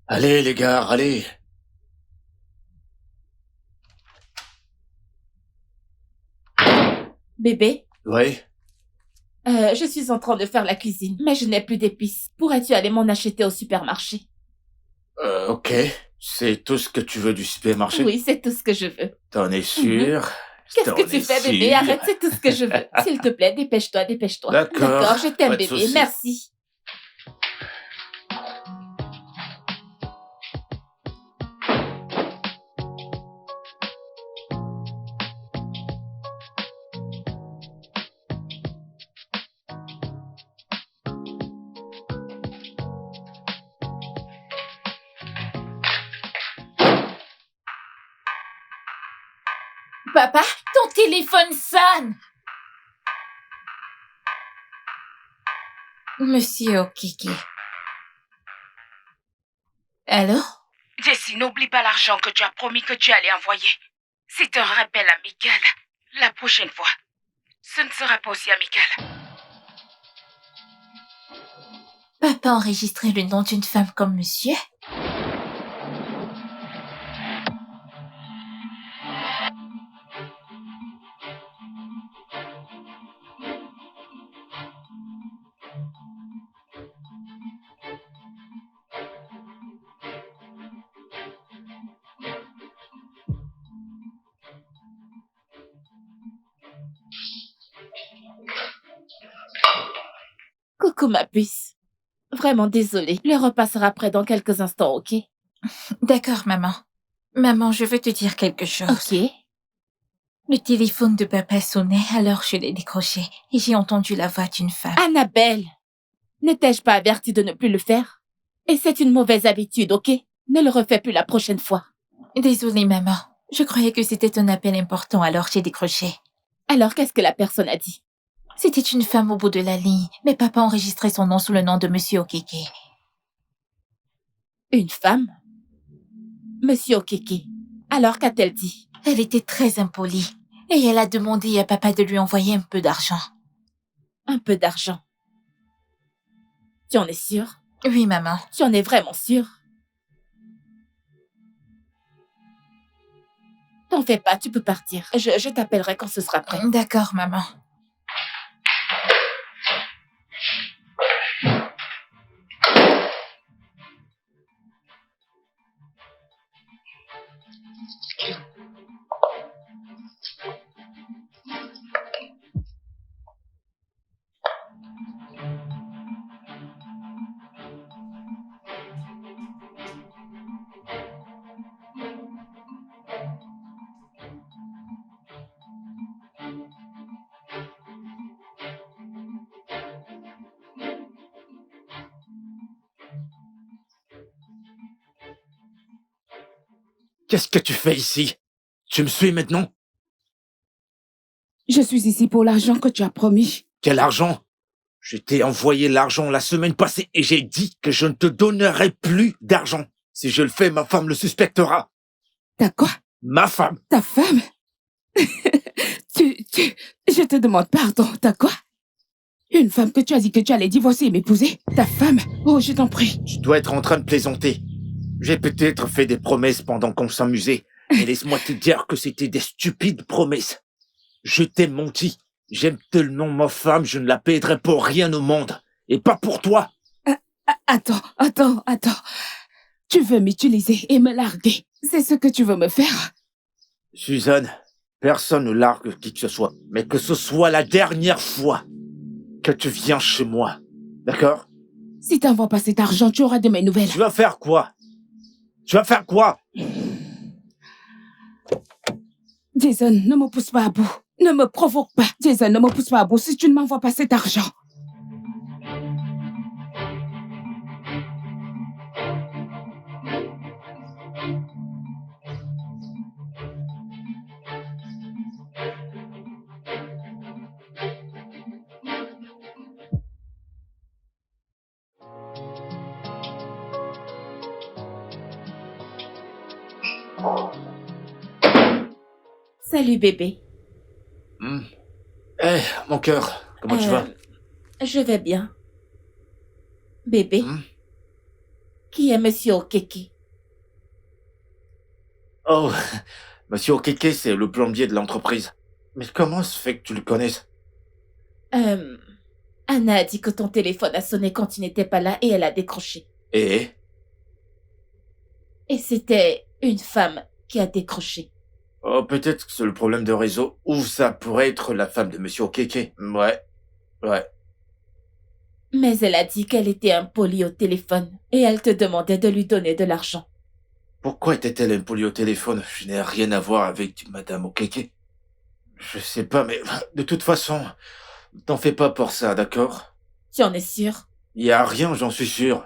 Allez les gars, allez. Bébé, Oui. je suis en train de faire la cuisine, mais je n'ai plus d'épices. Pourrais-tu aller m'en acheter au supermarché? Ok. C'est tout ce que tu veux du supermarché? Oui, c'est tout ce que je veux. T'en es Mhm. sûr? Qu'est-ce que T'en tu es fais, bébé? sûr? Arrête, c'est tout ce que je veux. S'il te plaît, dépêche-toi, dépêche-toi. D'accord, D'accord, je t'aime, pas de bébé. souci. Merci. Papa, ton téléphone sonne. Monsieur Okiki. Allô? Jessie, n'oublie pas l'argent que tu as promis que tu allais envoyer. C'est un rappel amical. La prochaine fois, ce ne sera pas aussi amical. Papa a enregistré le nom d'une femme comme monsieur? Coucou, ma puce. Vraiment désolée. Le repas sera prêt dans quelques instants, ok? D'accord, maman. Maman, je veux te dire quelque chose. Ok. Le téléphone de papa sonnait, alors je l'ai décroché et j'ai entendu la voix d'une femme. Annabelle, ne t'ai-je pas averti de ne plus le faire? Et c'est une mauvaise habitude, ok? Ne le refais plus la prochaine fois. Désolée, maman. Je croyais que c'était un appel important, alors j'ai décroché. Alors, qu'est-ce que la personne a dit? C'était une femme au bout de la ligne, mais papa a enregistré son nom sous le nom de monsieur Okiki. Une femme? Monsieur Okeke. Alors, qu'a-t-elle dit? Elle était très impolie et elle a demandé à papa de lui envoyer un peu d'argent. Un peu d'argent. Tu en es sûre? Oui, maman. Tu en es vraiment sûre? T'en fais pas, tu peux partir. Je t'appellerai quand ce sera prêt. D'accord, maman. Qu'est-ce que tu fais ici? Tu me suis maintenant? Je suis ici pour l'argent que tu as promis. Quel argent? Je t'ai envoyé l'argent la semaine passée et j'ai dit que je ne te donnerai plus d'argent. Si je le fais, ma femme le suspectera. T'as quoi? Ma femme? Ta femme? Je te demande pardon. T'as quoi? Une femme que tu as dit que tu allais divorcer et m'épouser? Ta femme? Oh, je t'en prie. Tu dois être en train de plaisanter. J'ai peut-être fait des promesses pendant qu'on s'amusait, mais laisse-moi te dire que c'était des stupides promesses. Je t'ai menti. J'aime tellement ma femme, je ne la paierai pour rien au monde. Et pas pour toi. Attends. Tu veux m'utiliser et me larguer. C'est ce que tu veux me faire? Suzanne, personne ne largue qui que ce soit, mais que ce soit la dernière fois que tu viens chez moi. D'accord? Si t'envoies pas cet argent, tu auras de mes nouvelles. Tu vas faire quoi? Jason, ne me pousse pas à bout. Ne me provoque pas. Jason, ne me pousse pas à bout si tu ne m'envoies pas cet argent. Salut, bébé. Mon cœur, comment tu vas? Je vais bien. Bébé, Qui est Monsieur Okeke? Oh, Monsieur Okeke, c'est le plombier de l'entreprise. Mais comment se fait que tu le connaisses? Anna a dit que ton téléphone a sonné quand tu n'étais pas là et elle a décroché. Et Et c'était une femme qui a décroché. oh, peut-être que c'est le problème de réseau, ou ça pourrait être la femme de Monsieur Okeke. Ouais. Mais elle a dit qu'elle était impolie au téléphone et elle te demandait de lui donner de l'argent. Pourquoi était-elle impolie au téléphone? Je n'ai rien à voir avec Madame Okeke. Je sais pas, mais de toute façon, t'en fais pas pour ça, d'accord? Tu en es sûr? Y a rien, j'en suis sûr.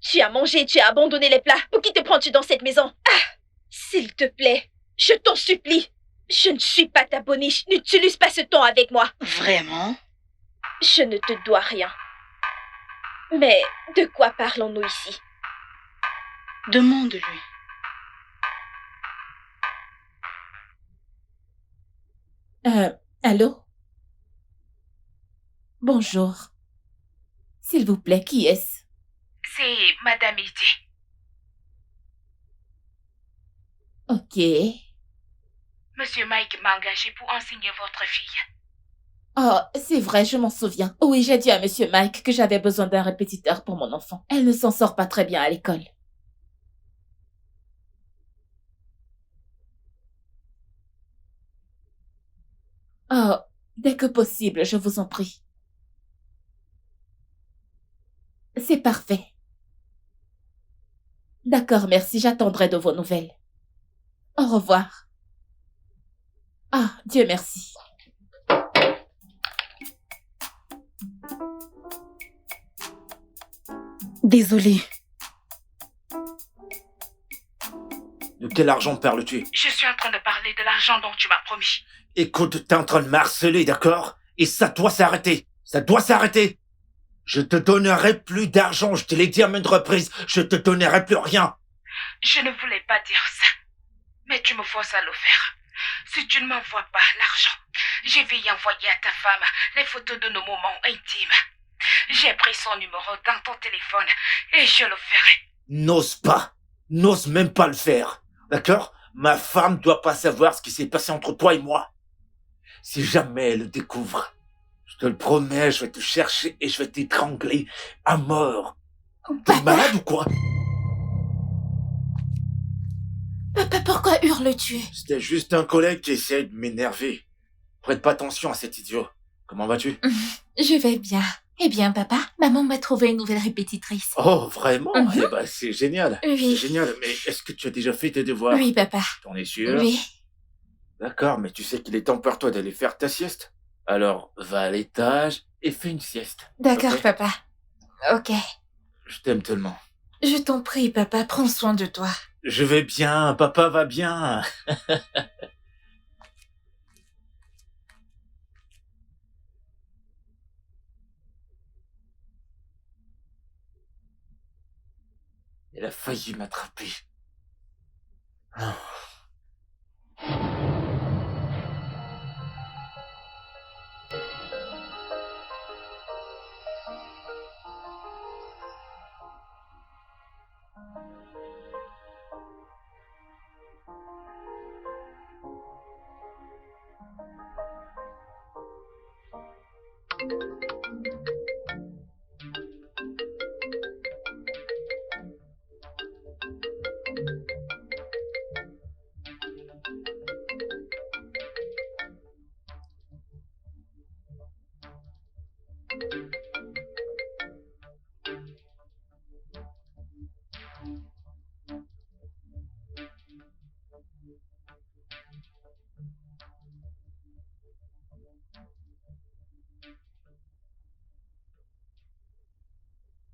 Tu as mangé, tu as abandonné les plats. Pour qui te prends-tu dans cette maison? Ah! S'il te plaît, je t'en supplie. Je ne suis pas ta boniche. N'utilise pas ce ton avec moi. Vraiment? Je ne te dois rien. Mais de quoi parlons-nous ici? Demande-lui. Allô? Bonjour. S'il vous plaît, qui est-ce? C'est Madame Iti. Ok. Monsieur Mike m'a engagé pour enseigner votre fille. Oh, c'est vrai, je m'en souviens. Oui, j'ai dit à Monsieur Mike que j'avais besoin d'un répétiteur pour mon enfant. Elle ne s'en sort pas très bien à l'école. Oh, dès que possible, je vous en prie. C'est parfait. D'accord, merci, j'attendrai de vos nouvelles. Au revoir. Ah, Dieu merci. Désolée. De quel argent parles-tu? Je suis en train de parler de l'argent dont tu m'as promis. Écoute, t'es en train de m'harceler, d'accord? Et ça doit s'arrêter. Ça doit s'arrêter. Je te donnerai plus d'argent, je te l'ai dit à maintes reprises. Je te donnerai plus rien. Je ne voulais pas dire ça. Mais tu me forces à le faire. Si tu ne m'envoies pas l'argent, je vais y envoyer à ta femme les photos de nos moments intimes. J'ai pris son numéro dans ton téléphone et je le ferai. N'ose pas. N'ose même pas le faire. D'accord? Ma femme doit pas savoir ce qui s'est passé entre toi et moi. Si jamais elle le découvre, je te le promets, je vais te chercher et je vais t'étrangler à mort. T'es malade ou quoi? Papa, pourquoi hurles-tu? C'était juste un collègue qui essayait de m'énerver. Prête pas attention à cet idiot. Comment vas-tu? Je vais bien. Eh bien, papa, maman m'a trouvé une nouvelle répétitrice. Oh, vraiment? Mhm. Eh ben, c'est génial. Oui. C'est génial. Mais est-ce que tu as déjà fait tes devoirs? Oui, papa. T'en es sûr? Oui. D'accord, mais tu sais qu'il est temps pour toi d'aller faire ta sieste. Alors, va à l'étage et fais une sieste. D'accord, Ok? papa. Ok. Je t'aime tellement. Je t'en prie, papa, prends soin de toi. Je vais bien, papa va bien. Elle a failli m'attraper. Ah.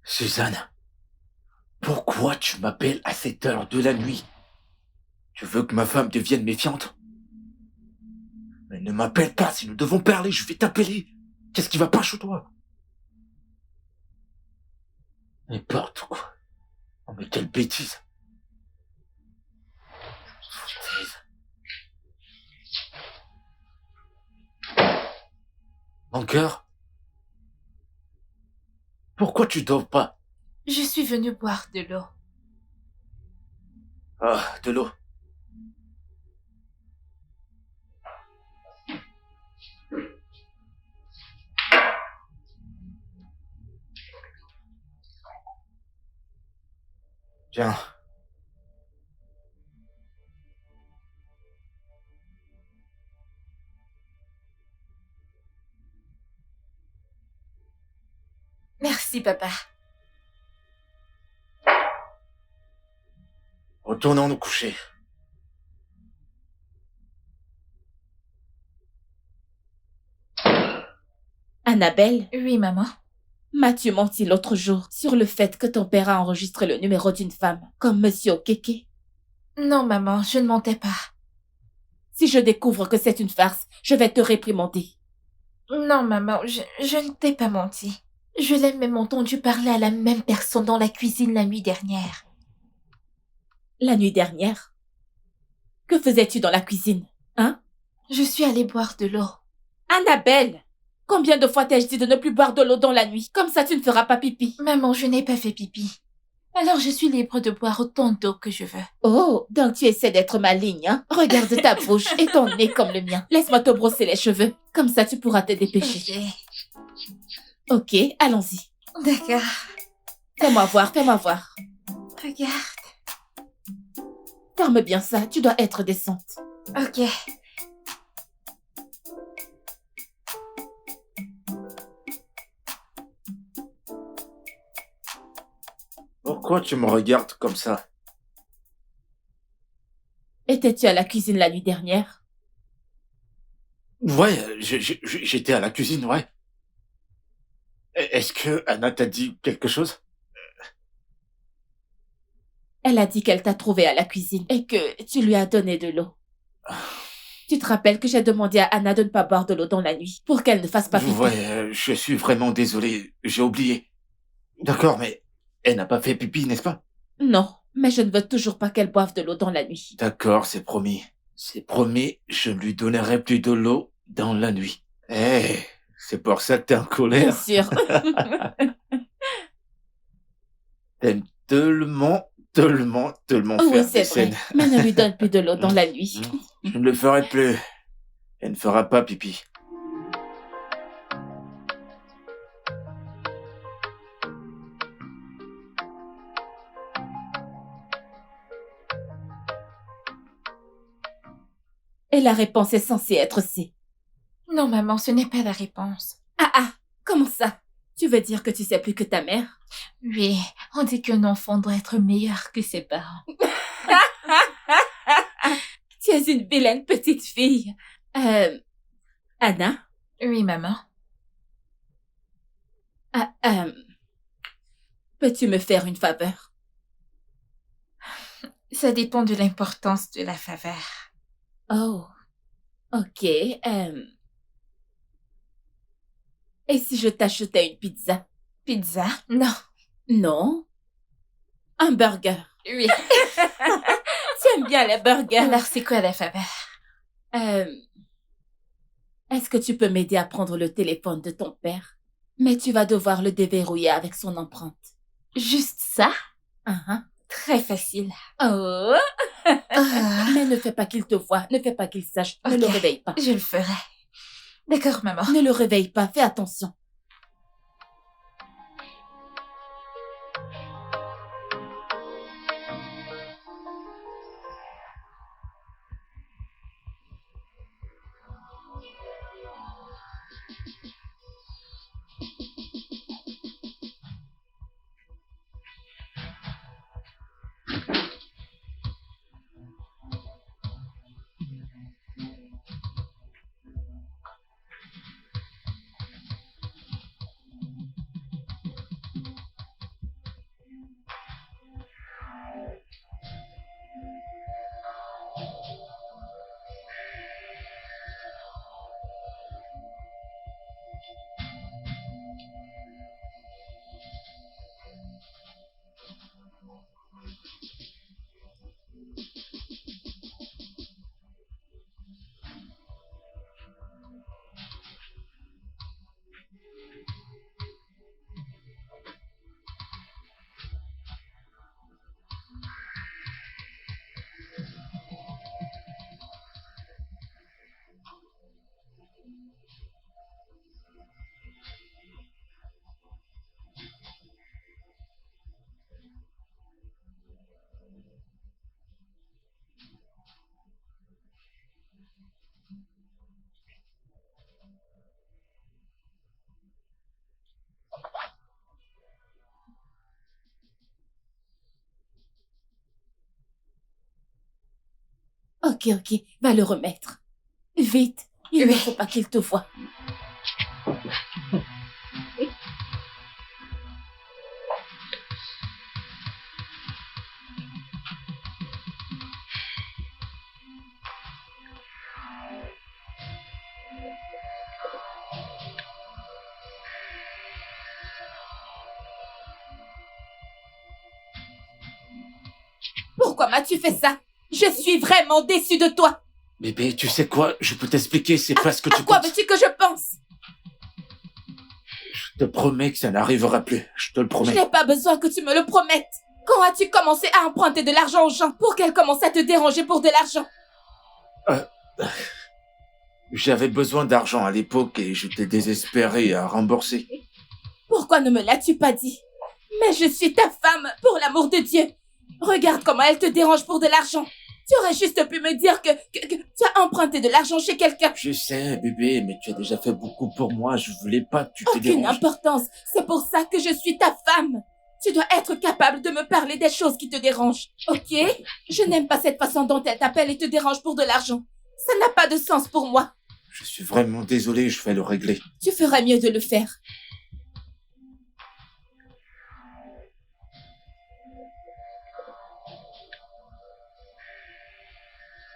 Suzanne, pourquoi tu m'appelles à cette heure de la nuit? Tu veux que ma femme devienne méfiante? Mais ne m'appelle pas, si nous devons parler, je vais t'appeler. Qu'est-ce qui va pas chez toi? N'importe quoi. Oh mais quelle bêtise. Foutaise. Mon cœur, pourquoi tu dors pas? Je suis venue boire de l'eau. Ah, de l'eau. Tiens. Merci, papa. Retournons nous coucher. Annabelle, Oui, maman. m'as-tu menti l'autre jour sur le fait que ton père a enregistré le numéro d'une femme, comme Monsieur Okeke? Non, maman, je ne mentais pas. Si je découvre que c'est une farce, je vais te réprimander. Non, maman, je ne t'ai pas menti. Je l'ai même entendu parler à la même personne dans la cuisine la nuit dernière. La nuit dernière? Que faisais-tu dans la cuisine, hein? Je suis allée boire de l'eau. Annabelle! Combien de fois t'ai-je dit de ne plus boire de l'eau dans la nuit? Comme ça, tu ne feras pas pipi. Maman, je n'ai pas fait pipi. Alors je suis libre de boire autant d'eau que je veux. Oh, donc tu essaies d'être maligne, hein? Regarde ta bouche et ton nez comme le mien. Laisse-moi te brosser les cheveux. Comme ça, tu pourras te dépêcher. Ok, allons-y. D'accord. Fais-moi voir, fais-moi voir. Regarde. Ferme bien ça, tu dois être décente. Ok. Pourquoi tu me regardes comme ça? Étais-tu à la cuisine la nuit dernière? Ouais, j'étais à la cuisine, ouais. Est-ce que Anna t'a dit quelque chose? Elle a dit qu'elle t'a trouvé à la cuisine et que tu lui as donné de l'eau. Tu te rappelles que j'ai demandé à Anna de ne pas boire de l'eau dans la nuit pour qu'elle ne fasse pas pipi? Ouais, je suis vraiment désolé, j'ai oublié. D'accord, mais elle n'a pas fait pipi, n'est-ce pas? Non, mais je ne veux toujours pas qu'elle boive de l'eau dans la nuit. D'accord, c'est promis. C'est promis, je ne lui donnerai plus de l'eau dans la nuit. Eh, c'est pour ça que t'es en Bien colère. sûr. T'aimes tellement Oui, faire c'est des vrai. scènes. Mais ne lui donne plus de l'eau dans la nuit. Je ne le ferai plus. Elle ne fera pas pipi. Et la réponse est censée être C. Non, maman, ce n'est pas la réponse. Ah, comment ça? Tu veux dire que tu sais plus que ta mère? Oui, on dit qu'un enfant doit être meilleur que ses parents. Tu es une vilaine petite fille. Anna? Oui, maman. Peux-tu me faire une faveur? Ça dépend de l'importance de la faveur. Oh, ok. Et si je t'achetais une pizza? Pizza? Non. Non? Un burger. Oui. Tu aimes bien les burgers? Alors, c'est quoi la faveur? Est-ce que tu peux m'aider à prendre le téléphone de ton père? Mais tu vas devoir le déverrouiller avec son empreinte. Juste ça? Uh-huh. Très facile. Oh! Ah, Mais ne fais pas qu'il te voie, ne fais pas qu'il sache, ne le Ok. réveille pas. je le ferai. D'accord, maman. Ne le réveille pas, fais attention. Ok, va le remettre. Vite, il ne faut pas qu'il te voie. Pourquoi m'as-tu fait ça? Je suis vraiment déçue de toi. Bébé, tu sais quoi? Je peux t'expliquer, c'est pas ce que tu À quoi penses. veux-tu que je pense? Je te promets que ça n'arrivera plus. Je te le Je promets. n'ai pas besoin que tu me le promettes. Quand as-tu commencé à emprunter de l'argent aux gens pour qu'elles commencent à te déranger pour de l'argent? J'avais besoin d'argent à l'époque et j'étais désespéré à rembourser. Pourquoi ne me l'as-tu pas dit? Mais je suis ta femme, pour l'amour de Dieu. Regarde comment elle te dérange pour de l'argent. Tu aurais juste pu me dire que tu as emprunté de l'argent chez quelqu'un. Je sais, bébé, mais tu as déjà fait beaucoup pour moi. Je voulais pas que tu te Aucune déranges. importance. C'est pour ça que je suis ta femme. Tu dois être capable de me parler des choses qui te dérangent. Ok? Je n'aime pas cette façon dont elle t'appelle et te dérange pour de l'argent. Ça n'a pas de sens pour moi. Je suis vraiment désolé, je vais le régler. Tu ferais mieux de le faire.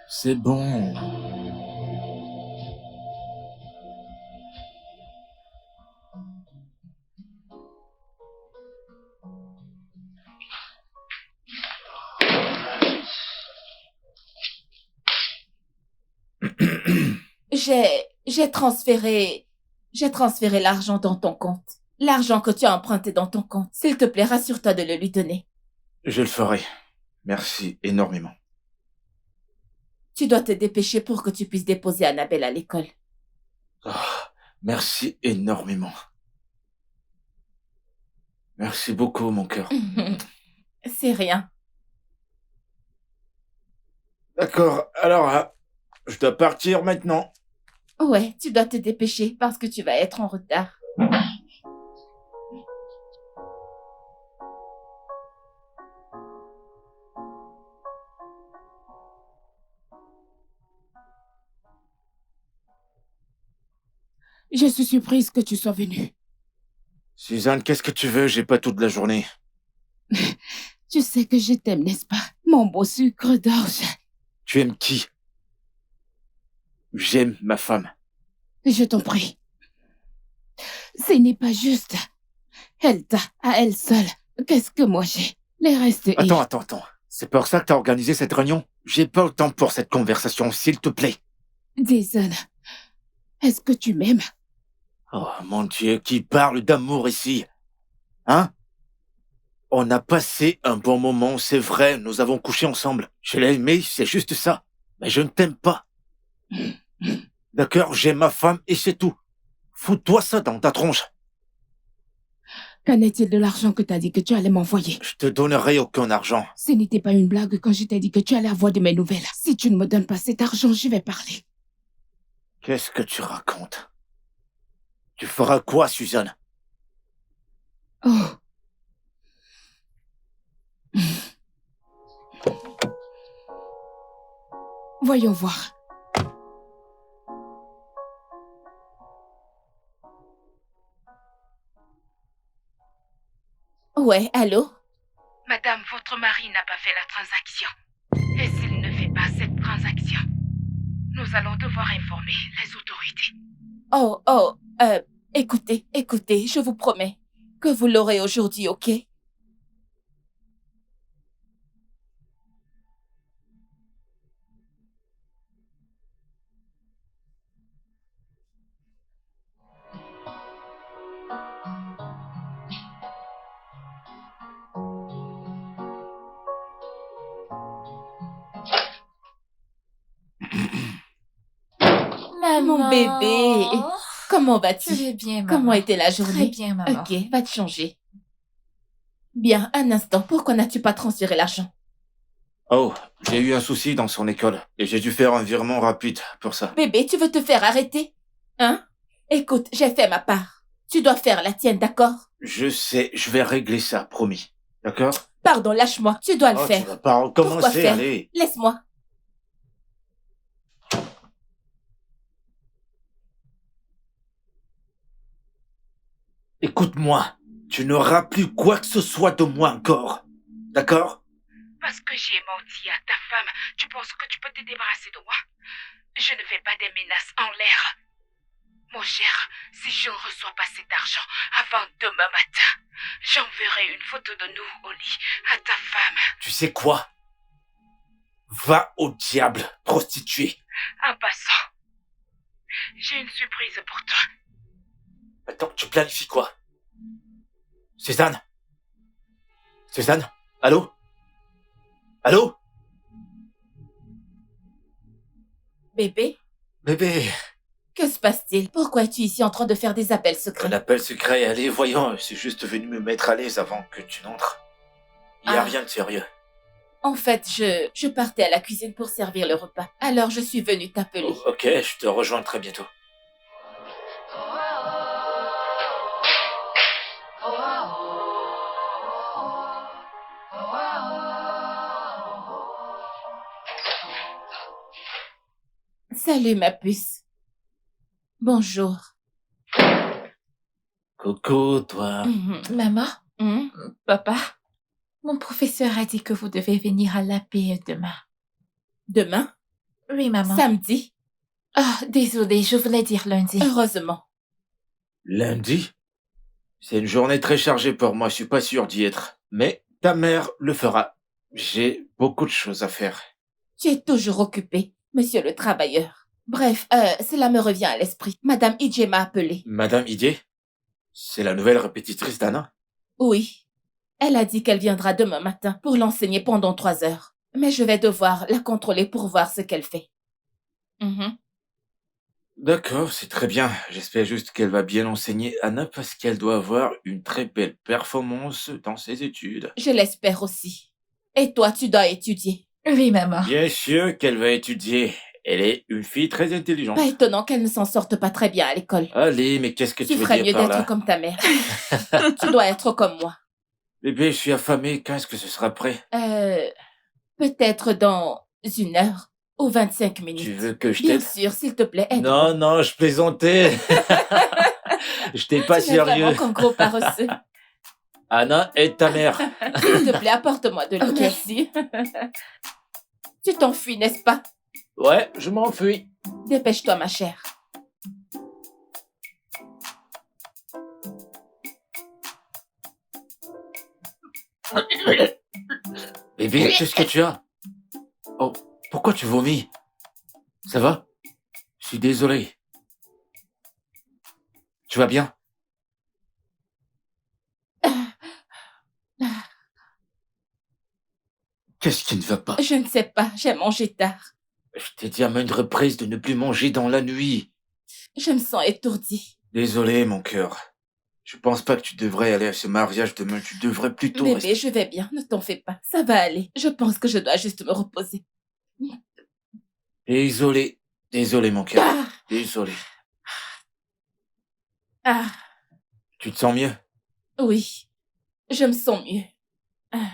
C'est bon. J'ai transféré l'argent dans ton compte. L'argent que tu as emprunté dans ton compte. S'il te plaît, rassure-toi de le lui donner. Je le ferai. Merci énormément. Tu dois te dépêcher pour que tu puisses déposer Annabelle à l'école. Oh, merci énormément. Merci beaucoup, mon cœur. C'est rien. D'accord, alors, je dois partir maintenant. Ouais, tu dois te dépêcher parce que tu vas être en retard. Je suis surprise que tu sois venue. Suzanne, qu'est-ce que tu veux? J'ai pas toute la journée. Tu sais que je t'aime, n'est-ce pas? Mon beau sucre d'orge. Tu aimes qui? J'aime ma femme. Je t'en prie. Ce n'est pas juste. Elle t'a, à elle seule. Qu'est-ce que moi j'ai? Les restes... Attends. C'est pour ça que t'as organisé cette réunion? J'ai pas le temps pour cette conversation, s'il te plaît. Jason, est-ce que tu m'aimes? Oh, mon Dieu, qui parle d'amour ici? Hein? On a passé un bon moment, c'est vrai, nous avons couché ensemble. Je l'ai aimé, c'est juste ça. Mais je ne t'aime pas. D'accord, j'ai ma femme et c'est tout. Fous-toi ça dans ta tronche. Qu'en est-il de l'argent que t'as dit que tu allais m'envoyer? Je te donnerai aucun argent. Ce n'était pas une blague quand je t'ai dit que tu allais avoir de mes nouvelles. Si tu ne me donnes pas cet argent, je vais parler. Qu'est-ce que tu racontes? Tu feras quoi, Suzanne? Oh. Voyons voir. Ouais, allô? Madame, votre mari n'a pas fait la transaction. Et s'il ne fait pas cette transaction, nous allons devoir informer les autorités. Écoutez, je vous promets que vous l'aurez aujourd'hui, ok? Maman. Mon bébé. Comment vas-tu? Je vais bien, maman. Comment était la journée? Très bien, maman. Ok, va te changer. Bien, un instant, pourquoi n'as-tu pas transféré l'argent? Oh, j'ai eu un souci dans son école et j'ai dû faire un virement rapide pour ça. Bébé, tu veux te faire arrêter? Hein? Écoute, j'ai fait ma part. Tu dois faire la tienne, d'accord? Je sais, je vais régler ça, promis. D'accord? Pardon, lâche-moi. Tu dois le Oh, tu faire. vas pas Pourquoi recommencer, faire? allez. Laisse-moi. Écoute-moi, tu n'auras plus quoi que ce soit de moi encore. D'accord? Parce que j'ai menti à ta femme, tu penses que tu peux te débarrasser de moi? Je ne fais pas des menaces en l'air. Mon cher, si je ne reçois pas cet argent avant demain matin, j'enverrai une photo de nous au lit à ta femme. Tu sais quoi? Va au diable, prostituée. En passant, j'ai une surprise pour toi. Attends, tu planifies quoi? Suzanne? Suzanne? Allô? Allô? Bébé, Bébé, que se passe-t-il? Pourquoi es-tu ici en train de faire des appels secrets? un appel secret, allez, voyons, c'est juste venu me mettre à l'aise avant que tu n'entres. Il n'y a Ah. rien de sérieux. En fait, je partais à la cuisine pour servir le repas. Alors je suis venue t'appeler. Oh, ok, je te rejoins très bientôt. Salut ma puce. Bonjour. Coucou, toi. Mhm. Maman, Mhm. papa, mon professeur a dit que vous devez venir à l'APE demain. Demain? Oui, maman. Samedi? Ah, désolée, je voulais dire lundi. Heureusement. Lundi? C'est une journée très chargée pour moi, je suis pas sûr d'y être. Mais ta mère le fera. J'ai beaucoup de choses à faire. Tu es toujours occupé, monsieur le travailleur. Bref, cela me revient à l'esprit. Madame Idje m'a appelé. Madame Idier? C'est la nouvelle répétitrice d'Anna? Oui. Elle a dit qu'elle viendra demain matin pour l'enseigner pendant 3 heures. Mais je vais devoir la contrôler pour voir ce qu'elle fait. Mhm. D'accord, c'est très bien. J'espère juste qu'elle va bien enseigner Anna parce qu'elle doit avoir une très belle performance dans ses études. Je l'espère aussi. Et toi, tu dois étudier. Oui, maman. Bien sûr qu'elle va étudier. Elle est une fille très intelligente. Pas étonnant qu'elle ne s'en sorte pas très bien à l'école. Allez, mais qu'est-ce que tu Tu veux ferais dire mieux par d'être là? comme ta mère. Tu dois être comme moi. Bébé, je suis affamé. Quand est-ce que ce sera prêt? Peut-être dans 1 heure ou 25 minutes. Tu veux que je Bien t'aide? sûr, s'il te plaît, aide. Non, non, je plaisantais. Je t'ai pas Tu n'es vraiment sérieux. qu'un gros paresseux. Anna, aide ta mère. S'il te plaît, apporte-moi de l'eau. Ok. Merci. Tu t'enfuis, n'est-ce pas? Ouais, je m'enfuis. Dépêche-toi, ma chère. Bébé, qu'est-ce que tu as? Oh, pourquoi tu vomis? Ça va? Je suis désolé. Tu vas bien? Qu'est-ce qui ne va pas? Je ne sais pas, j'ai mangé tard. Je t'ai dit à maintes reprises de ne plus manger dans la nuit. Je me sens étourdie. Désolé, mon cœur. Je pense pas que tu devrais aller à ce mariage demain. Tu devrais plutôt Bébé, rester. je vais bien, ne t'en fais pas. Ça va aller. Je pense que je dois juste me reposer. Désolé. Désolé, mon cœur. Ah, Désolé. ah, Tu te sens mieux? oui, je me sens mieux. Ah,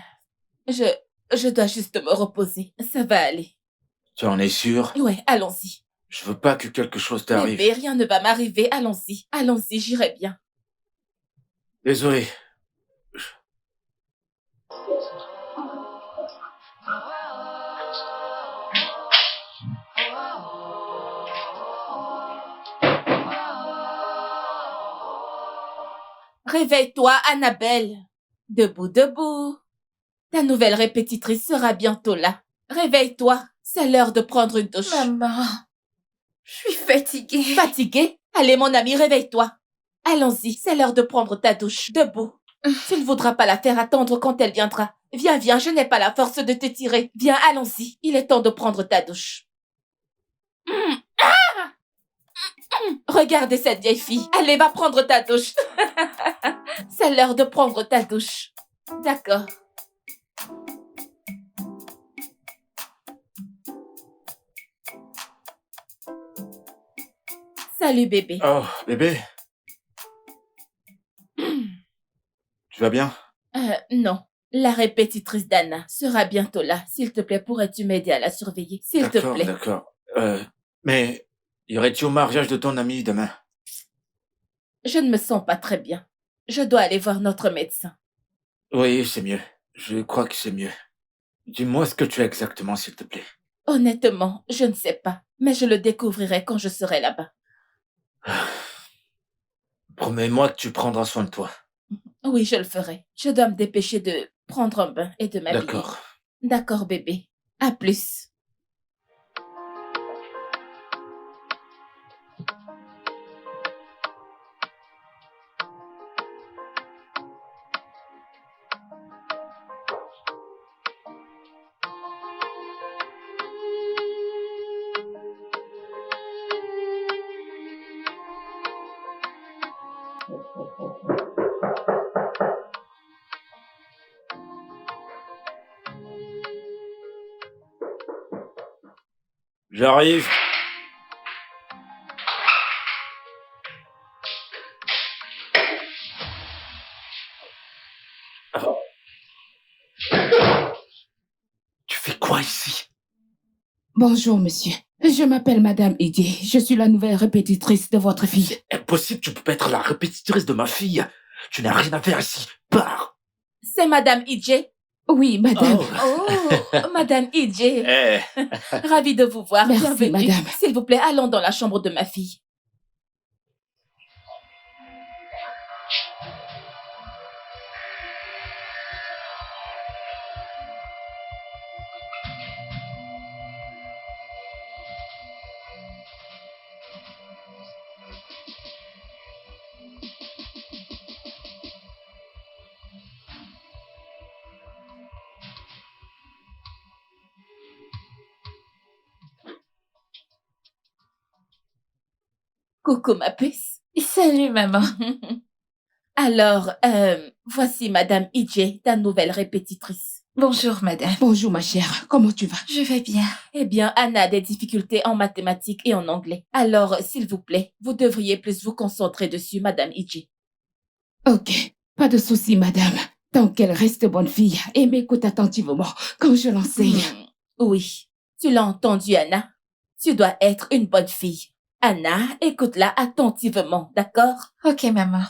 je dois juste me reposer. Ça va aller. Tu en es sûr? Ouais, allons-y. Je veux pas que quelque chose t'arrive. Bébé, rien ne va m'arriver. Allons-y. Allons-y, j'irai bien. Désolé. Réveille-toi, Annabelle. Debout, debout. Ta nouvelle répétitrice sera bientôt là. Réveille-toi. C'est l'heure de prendre une douche. Maman, je suis fatiguée. Fatiguée? Allez, mon ami, réveille-toi. Allons-y, c'est l'heure de prendre ta douche. Debout. Tu ne voudras pas la faire attendre quand elle viendra. Viens, viens, je n'ai pas la force de te tirer. Viens, allons-y. Il est temps de prendre ta douche. Regardez cette vieille fille. Allez, va prendre ta douche. C'est l'heure de prendre ta douche. D'accord. Salut, bébé. Oh, bébé. Tu vas bien? Non. La répétitrice d'Anna sera bientôt là. S'il te plaît, pourrais-tu m'aider à la surveiller? S'il te D'accord, plaît. d'accord. Mais irais-tu au mariage de ton ami demain? Je ne me sens pas très bien. Je dois aller voir notre médecin. Oui, c'est mieux. Je crois que c'est mieux. Dis-moi ce que tu as exactement, s'il te plaît. Honnêtement, je ne sais pas, mais je le découvrirai quand je serai là-bas. Promets-moi que tu prendras soin de toi. Oui, je le ferai. Je dois me dépêcher de prendre un bain et de m'habiller. D'accord. D'accord, bébé. À plus. J'arrive. Ah. Tu fais quoi ici? Bonjour, monsieur. Je m'appelle Madame Idier. Je suis la nouvelle répétitrice de votre fille. C'est impossible, tu peux pas être la répétitrice de ma fille. Tu n'as rien à faire ici. Pars. C'est Madame Idje. Oui, madame. Oh, Madame Idje. Eh, Ravie de vous voir. Merci, Bienvenue. madame. S'il vous plaît, allons dans la chambre de ma fille. Coucou, ma puce. Salut, maman. Alors, voici Madame Idje, ta nouvelle répétitrice. Bonjour, madame. Bonjour, ma chère. Comment tu vas? Je vais bien. Eh bien, Anna a des difficultés en mathématiques et en anglais. Alors, s'il vous plaît, vous devriez plus vous concentrer dessus, Madame Idje. Ok. Pas de souci, madame. Tant qu'elle reste bonne fille et m'écoute attentivement quand je l'enseigne. Oui, tu l'as entendu, Anna. Tu dois être une bonne fille. Anna, écoute-la attentivement, d'accord? Ok, maman.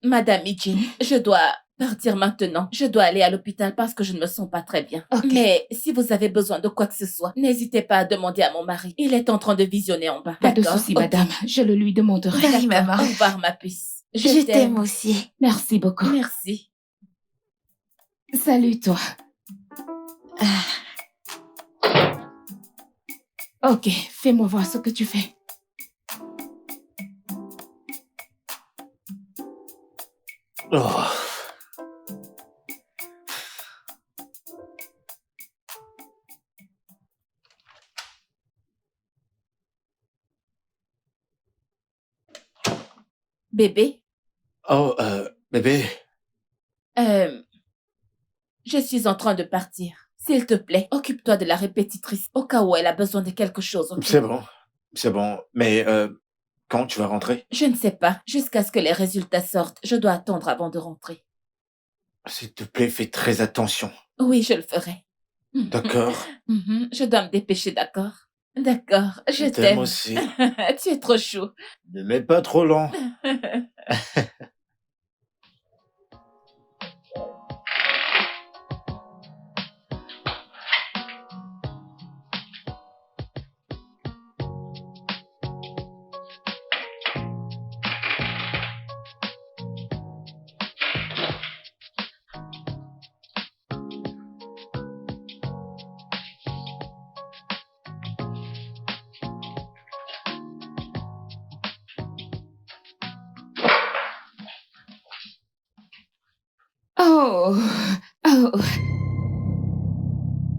Madame Idje, je dois partir maintenant. Je dois aller à l'hôpital parce que je ne me sens pas très bien. Ok. Mais si vous avez besoin de quoi que ce soit, n'hésitez pas à demander à mon mari. Il est en train de visionner en bas. Pas de D'accord? souci, Ok. madame. Je le lui demanderai. Bye, D'accord. maman. Au revoir, ma puce. Je t'aime aussi. Merci beaucoup. Merci. Salut, toi. Ok, fais-moi voir ce que tu fais. oh. Bébé, Oh, bébé. je suis en train de partir. S'il te plaît, occupe-toi de la répétitrice au cas où elle a besoin de quelque chose. Ok? C'est bon. C'est bon. Mais, quand tu vas rentrer? Je ne sais pas. Jusqu'à ce que les résultats sortent, je dois attendre avant de rentrer. S'il te plaît, fais très attention. Oui, je le ferai. D'accord? Je dois me dépêcher, d'accord? D'accord, je t'aime t'aime. aussi. Tu es trop chou. Ne mets pas trop lent. Oh, oh,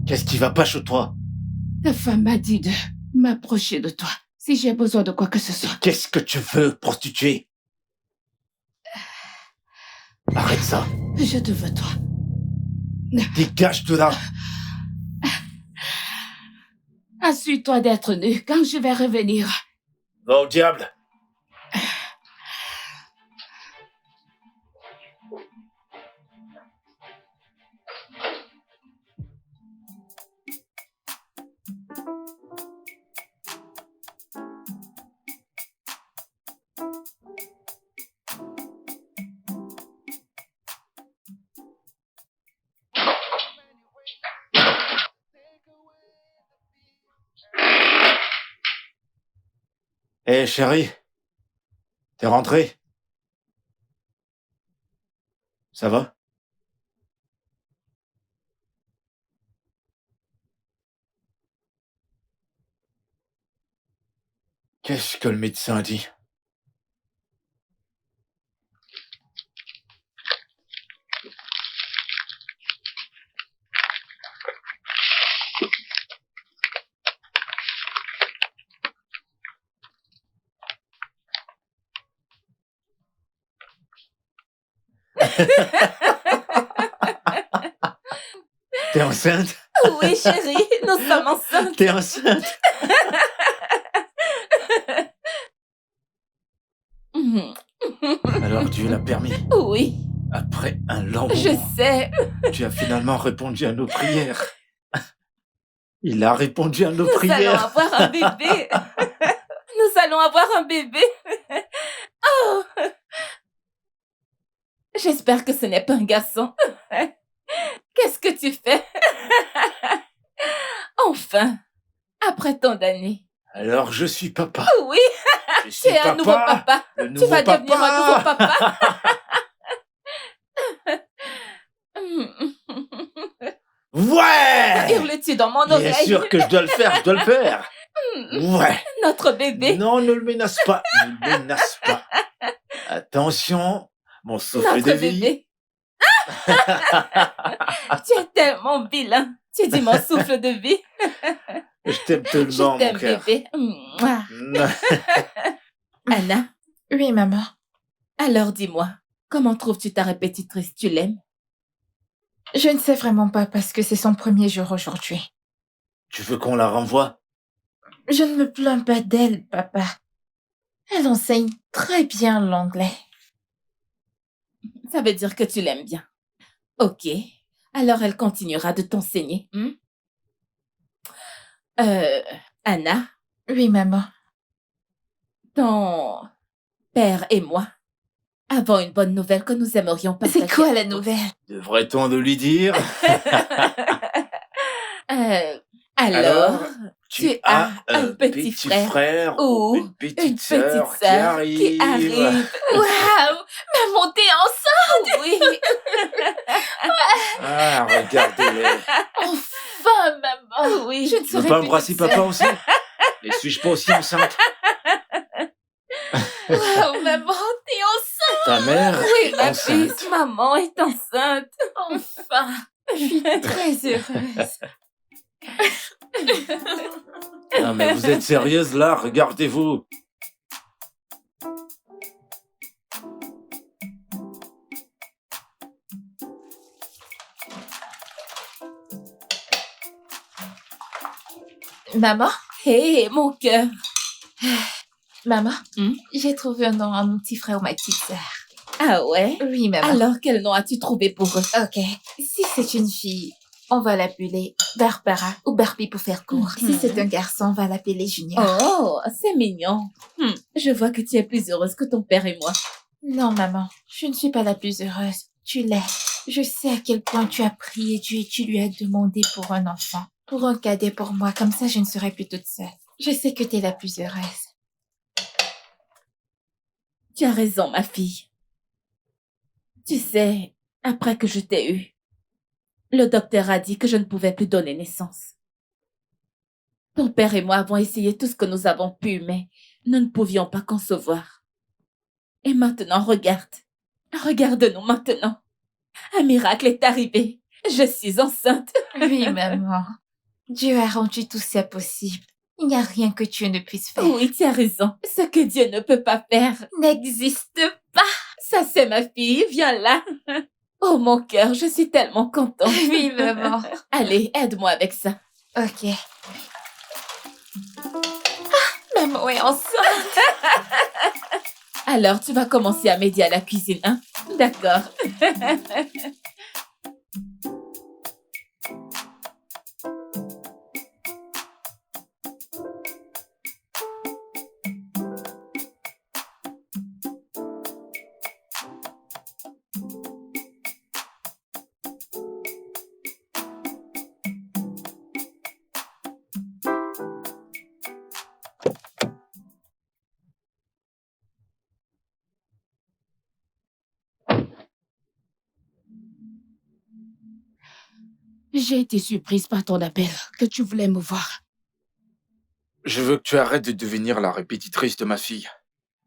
Qu'est-ce qui va pas chez toi? ta femme m'a dit de m'approcher de toi si j'ai besoin de quoi que ce soit. Qu'est-ce que tu veux, prostituée? Arrête ça. Je te veux, toi. Dégage de là. Assure-toi d'être nu quand je vais revenir. Va au diable. Hé, chérie, t'es rentrée? Ça va? Qu'est-ce que le médecin dit? T'es enceinte? Oui, chérie, nous sommes enceintes. T'es enceinte? Mhm. Alors Dieu l'a permis. Oui, Après un long je moment, sais. tu as finalement répondu à nos prières. Il a répondu à nos Nous allons prières. avoir un bébé. Nous allons avoir un bébé. Oh. J'espère que ce n'est pas un garçon. Qu'est-ce que tu fais? Enfin, après tant d'années. Alors je suis papa. Oui, Je tu suis es un nouveau papa. Le Tu nouveau vas papa. devenir un nouveau papa. Ouais! Hurles-tu dans mon Bien oreille? sûr que je dois le faire, je dois le faire. Ouais. Notre bébé. Non, ne le menace pas. Ne le menace pas. Attention, mon souffle Notre de vie. bébé. Tu es tellement vilain. Tu dis mon souffle de vie. Je t'aime Je tellement, mon t'aime, cœur. bébé. Mouah. Anna, Oui, maman. alors dis-moi, comment trouves-tu ta répétitrice? Tu l'aimes? Je ne sais vraiment pas parce que c'est son premier jour aujourd'hui. Tu veux qu'on la renvoie? Je ne me plains pas d'elle, papa. Elle enseigne très bien l'anglais. Ça veut dire que tu l'aimes bien. Ok, alors elle continuera de t'enseigner. Anna, Oui, maman. ton père et moi avons une bonne nouvelle que nous aimerions partager. C'est quoi la avec vous. nouvelle? Devrait-on de lui dire? Alors, Tu as un petit frère ou ou une petite une sœur petite sœur qui arrive. Waouh! Maman, t'es enceinte! Oui, Ah, regardez-les. Enfin, maman! oui. Je ne Tu veux serai pas plus embrasser toute papa aussi? Et suis-je pas aussi enceinte? seule. Waouh, maman, t'es enceinte! Ta mère Oui, est ma enceinte. fille, maman est enceinte. Enfin! Je suis très heureuse. Non mais vous êtes sérieuse là? Regardez-vous. Maman? Hé, mon cœur. Maman? Hmm? J'ai trouvé un nom à mon petit frère ou ma petite sœur. Ah ouais? Oui, maman. Alors, quel nom as-tu trouvé pour eux? Ok. Si c'est une fille, on va l'appeler Barbara ou Barbie pour faire court. Si c'est un garçon, on va l'appeler Junior. Oh, c'est mignon. Je vois que tu es plus heureuse que ton père et moi. Non, maman, je ne suis pas la plus heureuse. Tu l'es. Je sais à quel point tu as prié Dieu et tu lui as demandé pour un enfant. Pour un cadet pour moi, comme ça je ne serai plus toute seule. Je sais que tu es la plus heureuse. Tu as raison, ma fille. Tu sais, après que je t'ai eue, le docteur a dit que je ne pouvais plus donner naissance. Ton père et moi avons essayé tout ce que nous avons pu, mais nous ne pouvions pas concevoir. Et maintenant, regarde. Regarde-nous maintenant. Un miracle est arrivé. Je suis enceinte. Oui, maman. Dieu a rendu tout ça possible. Il n'y a rien que Dieu ne puisse faire. Oui, tu as raison. Ce que Dieu ne peut pas faire N'existe pas. Ça, c'est ma fille. Viens là. Oh, mon cœur, je suis tellement contente. Oui, maman. Allez, aide-moi avec ça. Ok. Maman est enceinte. Alors, tu vas commencer à m'aider à la cuisine, hein? D'accord. J'ai été surprise par ton appel, que tu voulais me voir. Je veux que tu arrêtes de devenir la répétitrice de ma fille.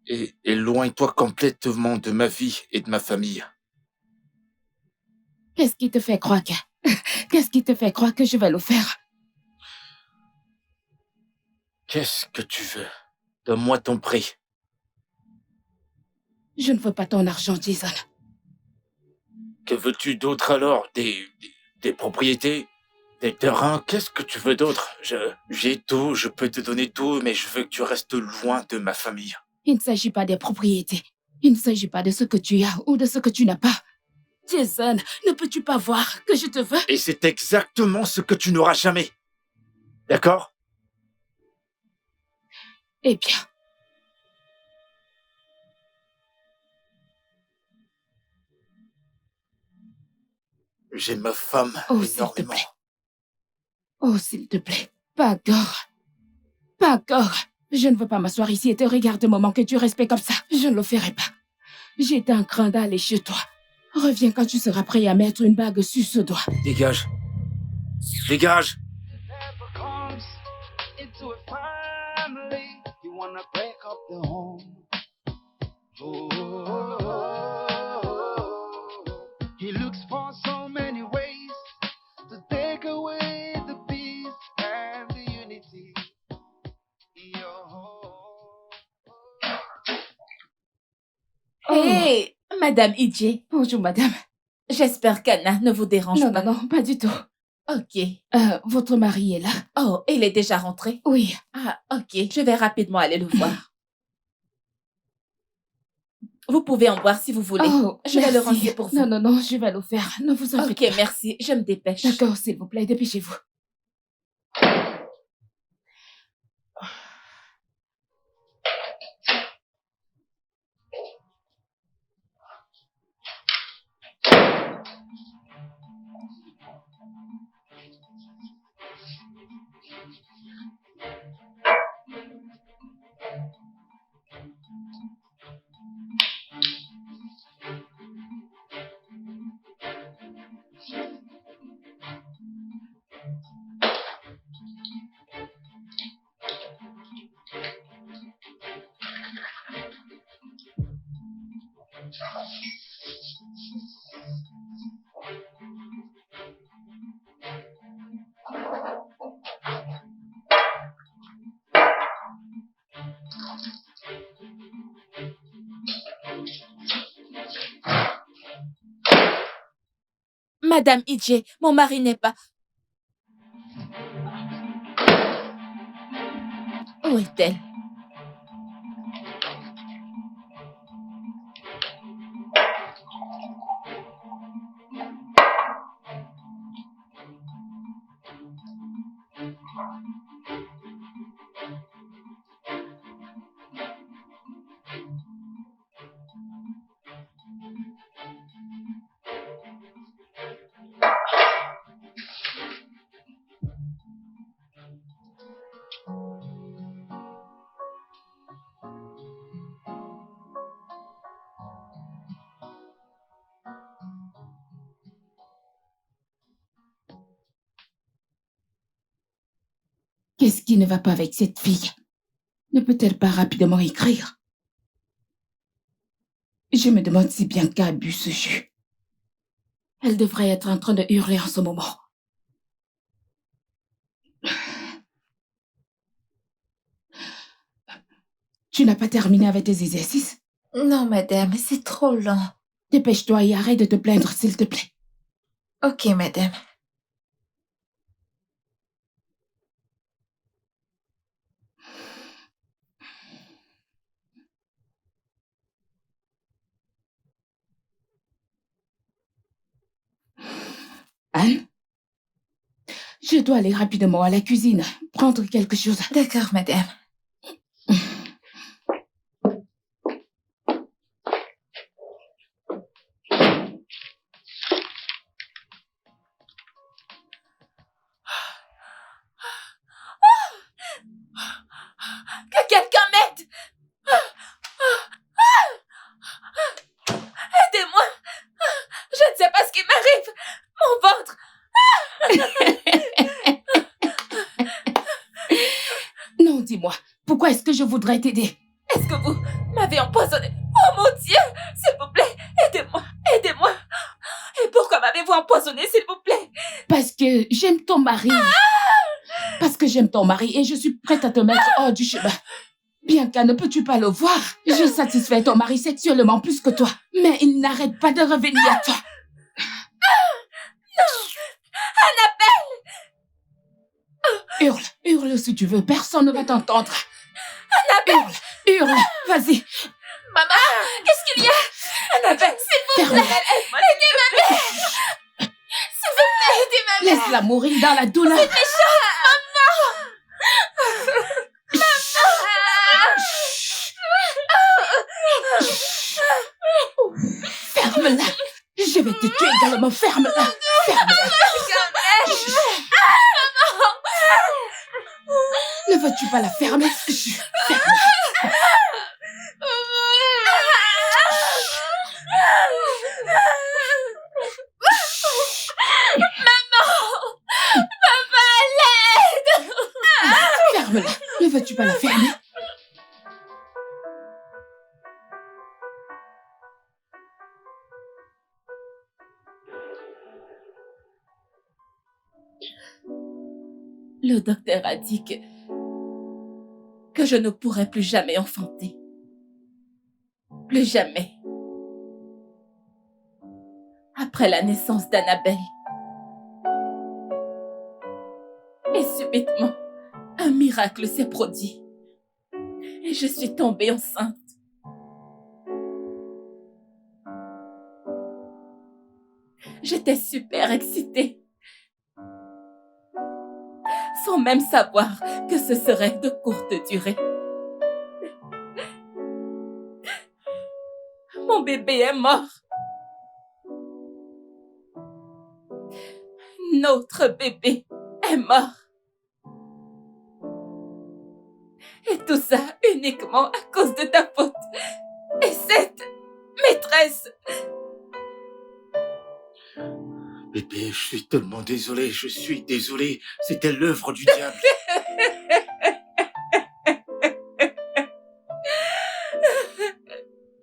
Et éloigne-toi complètement de ma vie et de ma famille. Qu'est-ce qui te fait croire que... Qu'est-ce qui te fait croire que je vais le faire? Qu'est-ce que tu veux? Donne-moi ton prix. Je ne veux pas ton argent, Jason. Que veux-tu d'autre alors? Des propriétés? Des terrains? Qu'est-ce que tu veux d'autre? J'ai tout, je peux te donner tout, mais je veux que tu restes loin de ma famille. Il ne s'agit pas des propriétés. Il ne s'agit pas de ce que tu as ou de ce que tu n'as pas. Jason, ne peux-tu pas voir que je te veux? Et c'est exactement ce que tu n'auras jamais. D'accord? Eh bien... J'aime ma femme Oh, s'il te énormément. plaît. Oh, s'il te plaît. Pas encore. Pas encore. Je ne veux pas m'asseoir ici et te regarder au moment que tu respectes comme ça. Je ne le ferai pas. J'ai un cran d'aller chez toi. Reviens quand tu seras prêt à mettre une bague sur ce doigt. Dégage. Dégage. He looks for so many ways to take away the peace and the unity. Hé, Madame Ije, Bonjour, madame. j'espère qu'Anna ne vous dérange Non, pas. non, non, pas du tout. Ok. Votre mari est là? Oh, il est déjà rentré? Oui. Ah, ok. Je vais rapidement aller le voir. Vous pouvez en boire si vous voulez. Oh, Je vais le merci. ranger pour vous. Non, non, non, je vais le faire. Ne vous en Ok, faites pas. merci. Je me dépêche. D'accord, s'il vous plaît, dépêchez-vous. Madame Ije, mon mari n'est pas... Où est-elle? Qu'est-ce qui ne va pas avec cette fille? Ne peut-elle pas rapidement écrire? Je me demande si Bianca a bu ce jus. Elle devrait être en train de hurler en ce moment. Tu n'as pas terminé avec tes exercices? Non, madame, c'est trop lent. Dépêche-toi et arrête de te plaindre, s'il te plaît. Ok, madame. Anne? Je dois aller rapidement à la cuisine, prendre quelque chose. D'accord, madame. Que quelqu'un m'aide! Aidez-moi! Je ne sais pas ce qui m'arrive! Mon ventre! voudrais t'aider. Est-ce que vous m'avez empoisonné? Oh mon Dieu! S'il vous plaît, aidez-moi, aidez-moi! Et pourquoi m'avez-vous empoisonné, s'il vous plaît? Parce que j'aime ton mari. Parce que j'aime ton mari et je suis prête à te mettre hors du chemin. Bianca, ne peux-tu pas le voir? J'ai satisfait ton mari sexuellement plus que toi. Mais il n'arrête pas de revenir à toi. Hurle, hurle si tu veux, personne ne va t'entendre. Hurle, hurle, vas-y. Maman, qu'est-ce qu'il y a? Annabelle, s'il vous plaît, aide-moi. Aidez ma mère! S'il vous plaît, aidez ma mère! Laisse-la mourir dans la douleur. C'est méchant! Ferme-la. Je vais te tuer également, ferme-la. Ferme-la. Ne veux-tu pas la fermer? Ferme-la. Ferme-la. Ne veux-tu pas la fermer? Le docteur a dit que je ne pourrais plus jamais enfanter. Plus jamais. Après la naissance d'Annabelle. Et subitement, un miracle s'est produit. Et je suis tombée enceinte. J'étais super excitée. Sans même savoir que ce serait de courte durée. Mon bébé est mort. Notre bébé est mort. Et tout ça uniquement à cause de ta faute. Et cette maîtresse. Bébé, je suis tellement désolé, je suis désolé. C'était l'œuvre du diable.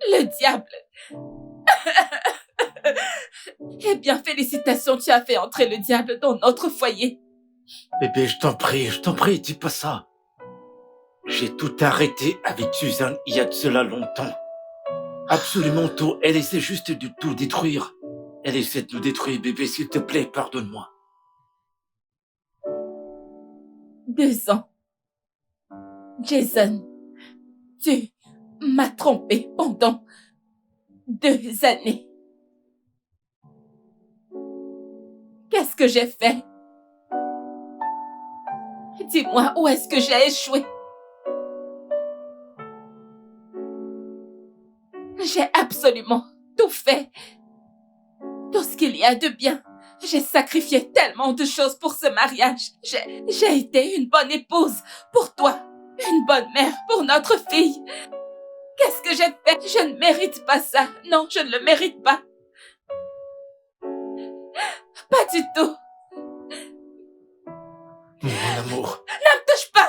Le diable. Eh bien, félicitations, tu as fait entrer le diable dans notre foyer. Bébé, je t'en prie, dis pas ça. J'ai tout arrêté avec Suzanne il y a de cela longtemps. Absolument tout. Elle essaie juste de tout détruire. Elle essaie de nous détruire, bébé, s'il te plaît, pardonne-moi. 2 ans. Jason, tu m'as trompé pendant 2 années. Qu'est-ce que j'ai fait? Dis-moi, où est-ce que j'ai échoué? J'ai absolument tout fait. Tout ce qu'il y a de bien. J'ai sacrifié tellement de choses pour ce mariage. J'ai été une bonne épouse pour toi. Une bonne mère pour notre fille. Qu'est-ce que j'ai fait? Je ne mérite pas ça. Non, je ne le mérite pas. Pas du tout. Mon amour. Ne me touche pas.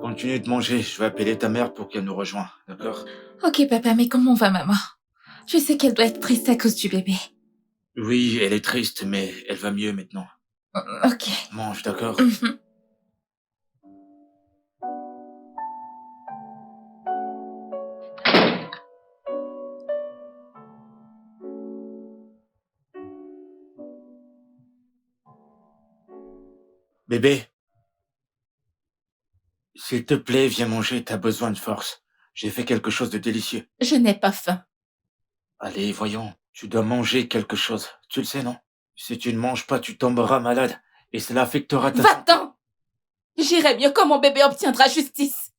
Continue de manger, je vais appeler ta mère pour qu'elle nous rejoigne, d'accord? Ok, papa, mais comment va maman? Je sais qu'elle doit être triste à cause du bébé. Oui, elle est triste, mais elle va mieux maintenant. Ok. Mange, d'accord? Mhm. Bébé, s'il te plaît, viens manger, t'as besoin de force. J'ai fait quelque chose de délicieux. Je n'ai pas faim. Allez, voyons, tu dois manger quelque chose. Tu le sais, non? Si tu ne manges pas, tu tomberas malade et cela affectera ta santé. Va-t'en! J'irai mieux quand mon bébé obtiendra justice.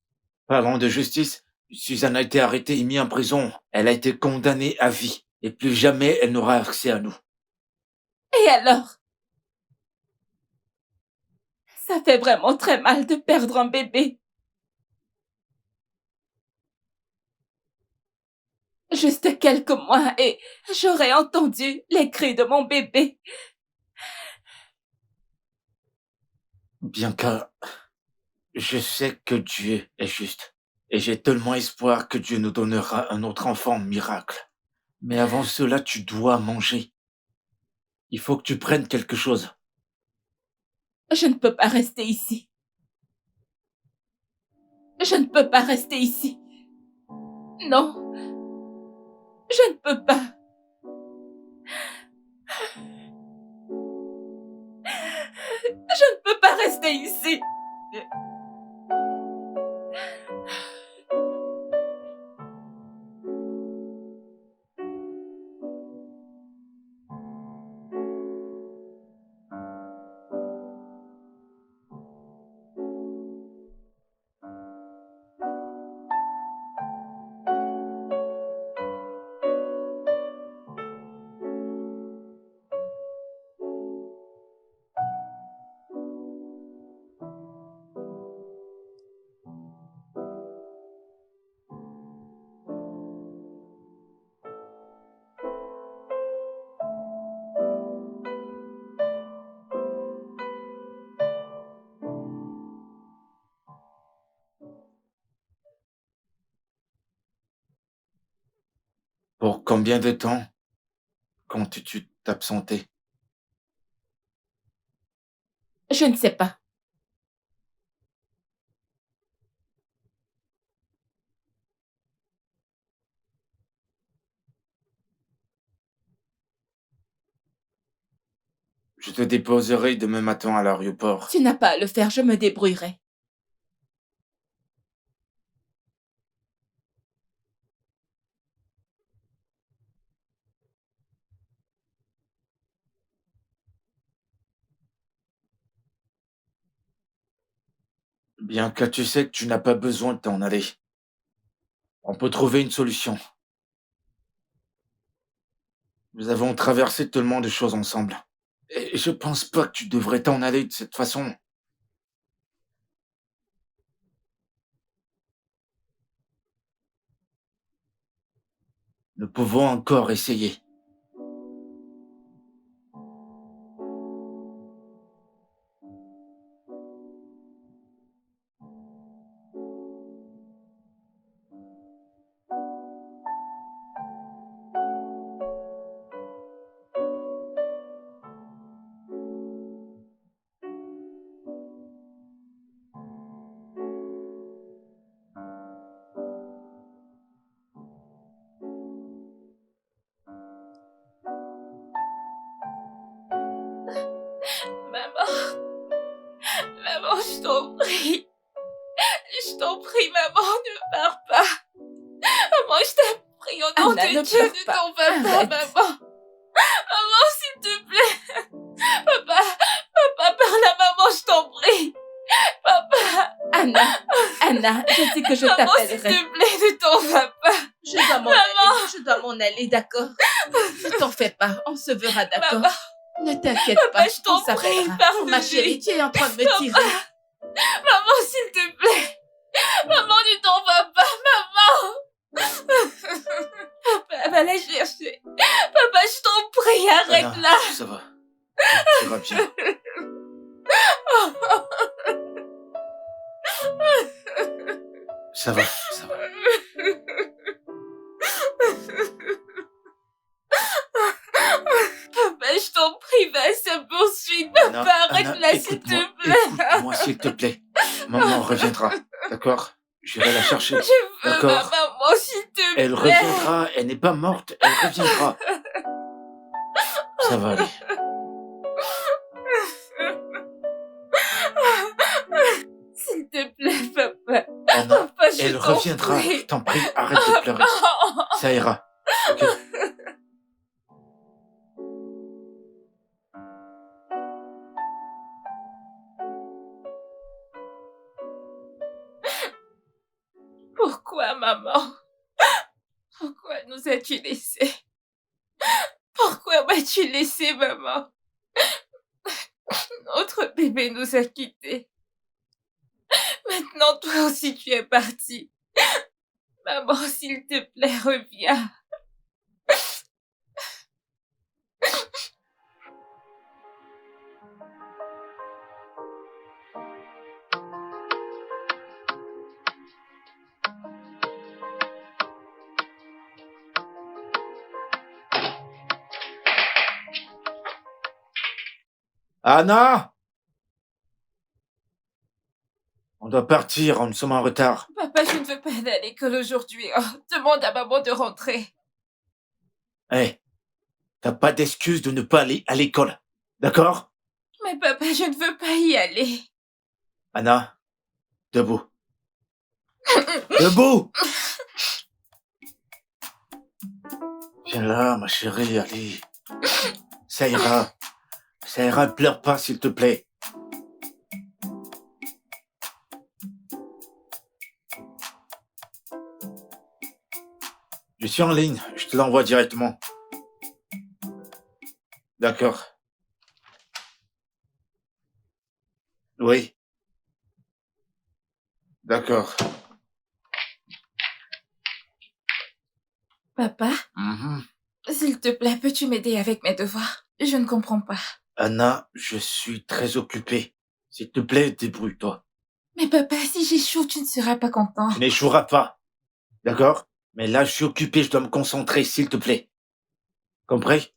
Parlant de justice, Suzanne a été arrêtée et mise en prison. Elle a été condamnée à vie et plus jamais elle n'aura accès à nous. Et alors? Ça fait vraiment très mal de perdre un bébé. Juste quelques mois et j'aurais entendu les cris de mon bébé. Bianca, je sais que Dieu est juste et j'ai tellement espoir que Dieu nous donnera un autre enfant miracle. Mais avant cela, tu dois manger. Il faut que tu prennes quelque chose. Je ne peux pas rester ici. Je ne peux pas rester ici. Non. Je ne peux pas. Je ne peux pas rester ici. Pour combien de temps comptes-tu t'absenter? Je ne sais pas. Je te déposerai demain matin à l'aéroport. Tu n'as pas à le faire, je me débrouillerai. Bianca, tu sais que tu n'as pas besoin de t'en aller. On peut trouver une solution. Nous avons traversé tellement de choses ensemble. Et je pense pas que tu devrais t'en aller de cette façon. Nous pouvons encore essayer. Maman, je t'en prie. Je t'en prie, maman, ne pars pas. Maman, je t'en prie, au nom Anna, de ne Dieu, pleure ne pas. t'en vas pas, Arrête. maman. Maman, s'il te plaît. Papa, parle à maman, je t'en prie. Papa. Anna, je dis que je Maman, t'appellerai. s'il te plaît, ne t'en vas pas. Je dois m'en aller, d'accord? Ne t'en fais pas, on se verra, d'accord? Maman. Ne t'inquiète Papa, pas, je t'en on s'appellera. prie, pardon. Ma chérie, tu es en train de me tirer. Maman, s'il te plaît. Maman, ne t'en vas pas, maman. Papa, va la chercher. Papa, je t'en prie, arrête Anna, là. ça va. Ça va bien. Ça va, ça va. Papa, je t'en prie, va se poursuivre. Papa, Anna, arrête là, s'il écoute-moi, te plaît. écoute-moi, s'il te plaît. Maman reviendra, d'accord? J'irai la chercher. Je veux D'accord. ma maman, s'il te plaît. Elle reviendra, elle n'est pas morte, elle reviendra. Ça va aller. S'il te plaît, papa. Anna, Papa, je elle t'en reviendra. prie. Je t'en prie, arrête de pleurer. Non. Ça ira. Ok? Pourquoi, maman? Pourquoi nous as-tu laissés? Pourquoi m'as-tu laissé, maman? Notre bébé nous a quittés. Maintenant, toi aussi, tu es partie. Maman, s'il te plaît, reviens. Anna! On doit partir, nous sommes en retard. Papa, je ne veux pas aller à l'école aujourd'hui. Oh, demande à maman de rentrer. Hé, t'as pas d'excuse de ne pas aller à l'école, d'accord? Mais papa, je ne veux pas y aller. Anna, debout. Debout! Viens là, ma chérie, allez. Ça ira. Ça ira, pleure pas, s'il te plaît. Je suis en ligne, je te l'envoie directement. D'accord. Oui. D'accord. Papa, Mhm. s'il te plaît, peux-tu m'aider avec mes devoirs? Je ne comprends pas. Anna, je suis très occupé. S'il te plaît, débrouille-toi. Mais papa, si j'échoue, tu ne seras pas content. Tu n'échoueras pas. D'accord? Mais là, je suis occupé, je dois me concentrer, s'il te plaît. Compris?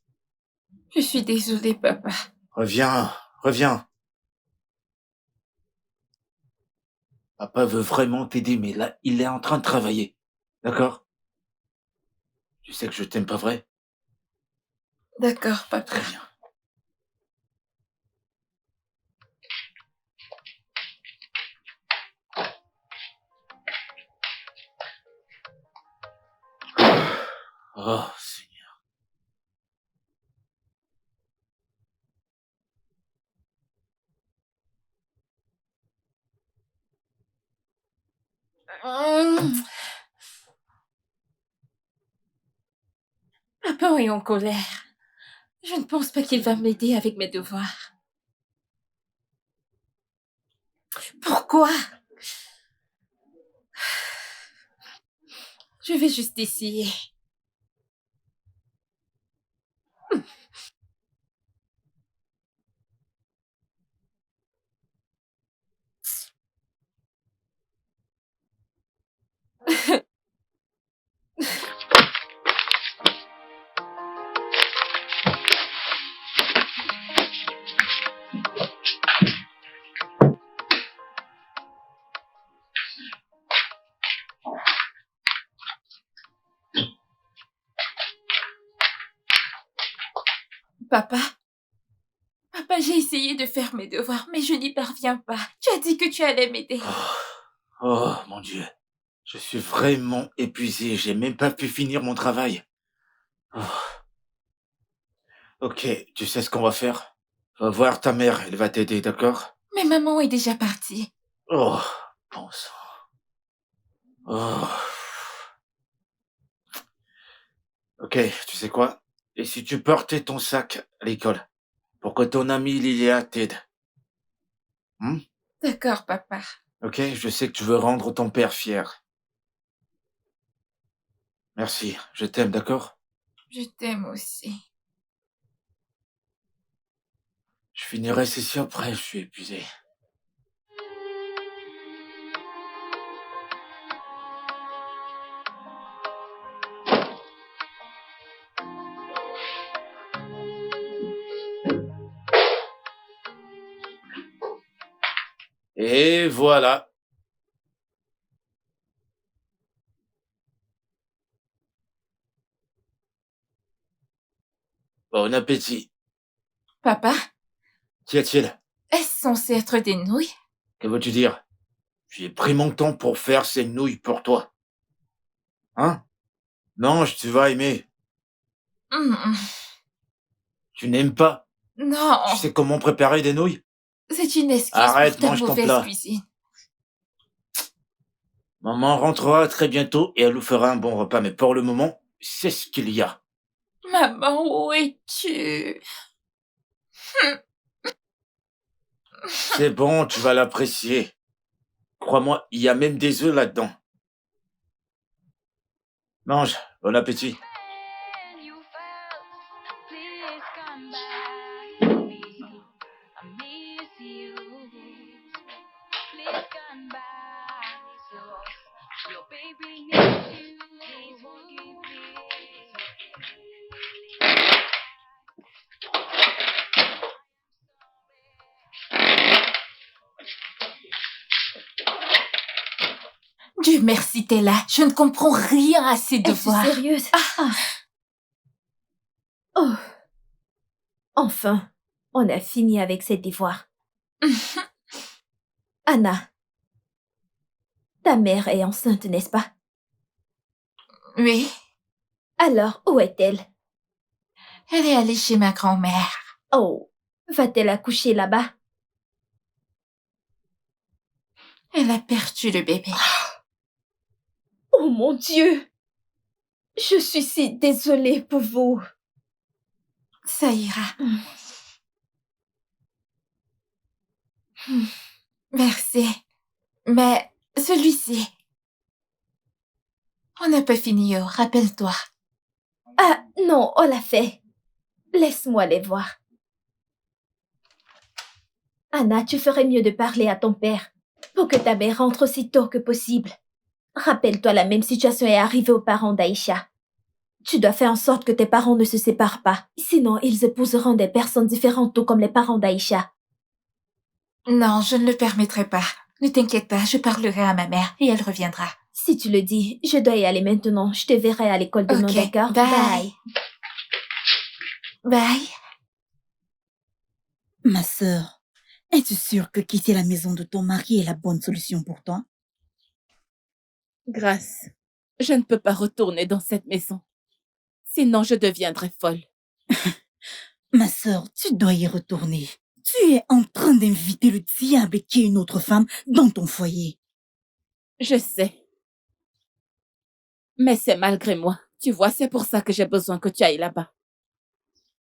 Je suis désolée, papa. Reviens, reviens. Papa veut vraiment t'aider, mais là, il est en train de travailler. D'accord? Tu sais que je t'aime, pas vrai? D'accord, papa. Très bien. Oh, Seigneur. Papa est en colère. Je ne pense pas qu'il va m'aider avec mes devoirs. Pourquoi? Je vais juste essayer. Papa? Papa, j'ai essayé de faire mes devoirs, mais je n'y parviens pas. Tu as dit que tu allais m'aider. Oh, mon Dieu. Je suis vraiment épuisé. J'ai même pas pu finir mon travail. Oh. Ok, tu sais ce qu'on va faire? Va voir ta mère, elle va t'aider, d'accord? Mais maman est déjà partie. Oh, bon sang. Oh. Ok, tu sais quoi? Et si tu portais ton sac à l'école pour que ton ami Lilia t'aide? D'accord, papa. Ok, je sais que tu veux rendre ton père fier. Merci, je t'aime, d'accord? Je t'aime aussi. Je finirai ceci après, je suis épuisé. Et voilà. Bon appétit. Papa, Qu'y a-t-il? est-ce censé être des nouilles? Que veux-tu dire? J'ai pris mon temps pour faire ces nouilles pour toi. Hein? Mange, tu vas aimer. Hum, Tu n'aimes pas? Non, Tu sais comment préparer des nouilles? c'est une excuse Arrête, pour ta mange ton mauvaise plat. cuisine. Maman rentrera très bientôt et elle nous fera un bon repas, mais pour le moment, c'est ce qu'il y a. Maman, où es-tu? C'est bon, tu vas l'apprécier. Crois-moi, il y a même des œufs là-dedans. Mange, bon appétit. Dieu merci, t'es là. Je ne comprends rien à ces Es-tu devoirs. sérieuse? Oh, enfin, on a fini avec ces devoirs. Anna, ta mère est enceinte, n'est-ce pas? Oui, Alors, où est-elle? elle est allée chez ma grand-mère. Oh, va-t-elle accoucher là-bas? Elle a perdu le bébé. Oh mon Dieu! Je suis si désolée pour vous. Ça ira. Merci. Mais celui-ci... On n'a pas fini, oh, rappelle-toi. Ah, non, on l'a fait. Laisse-moi les voir. Anna, tu ferais mieux de parler à ton père pour que ta mère rentre aussi tôt que possible. Rappelle-toi, la même situation est arrivée aux parents d'Aïcha. Tu dois faire en sorte que tes parents ne se séparent pas. Sinon, ils épouseront des personnes différentes, tout comme les parents d'Aïcha. Non, je ne le permettrai pas. Ne t'inquiète pas, je parlerai à ma mère et elle reviendra. Si tu le dis, je dois y aller maintenant. Je te verrai à l'école demain, Ok, d'accord? bye. Bye. Ma sœur, es-tu sûre que quitter la maison de ton mari est la bonne solution pour toi? Grâce, je ne peux pas retourner dans cette maison. Sinon, je deviendrai folle. Ma sœur, tu dois y retourner. Tu es en train d'inviter le diable qui est une autre femme dans ton foyer. Je sais. Mais c'est malgré moi. Tu vois, c'est pour ça que j'ai besoin que tu ailles là-bas.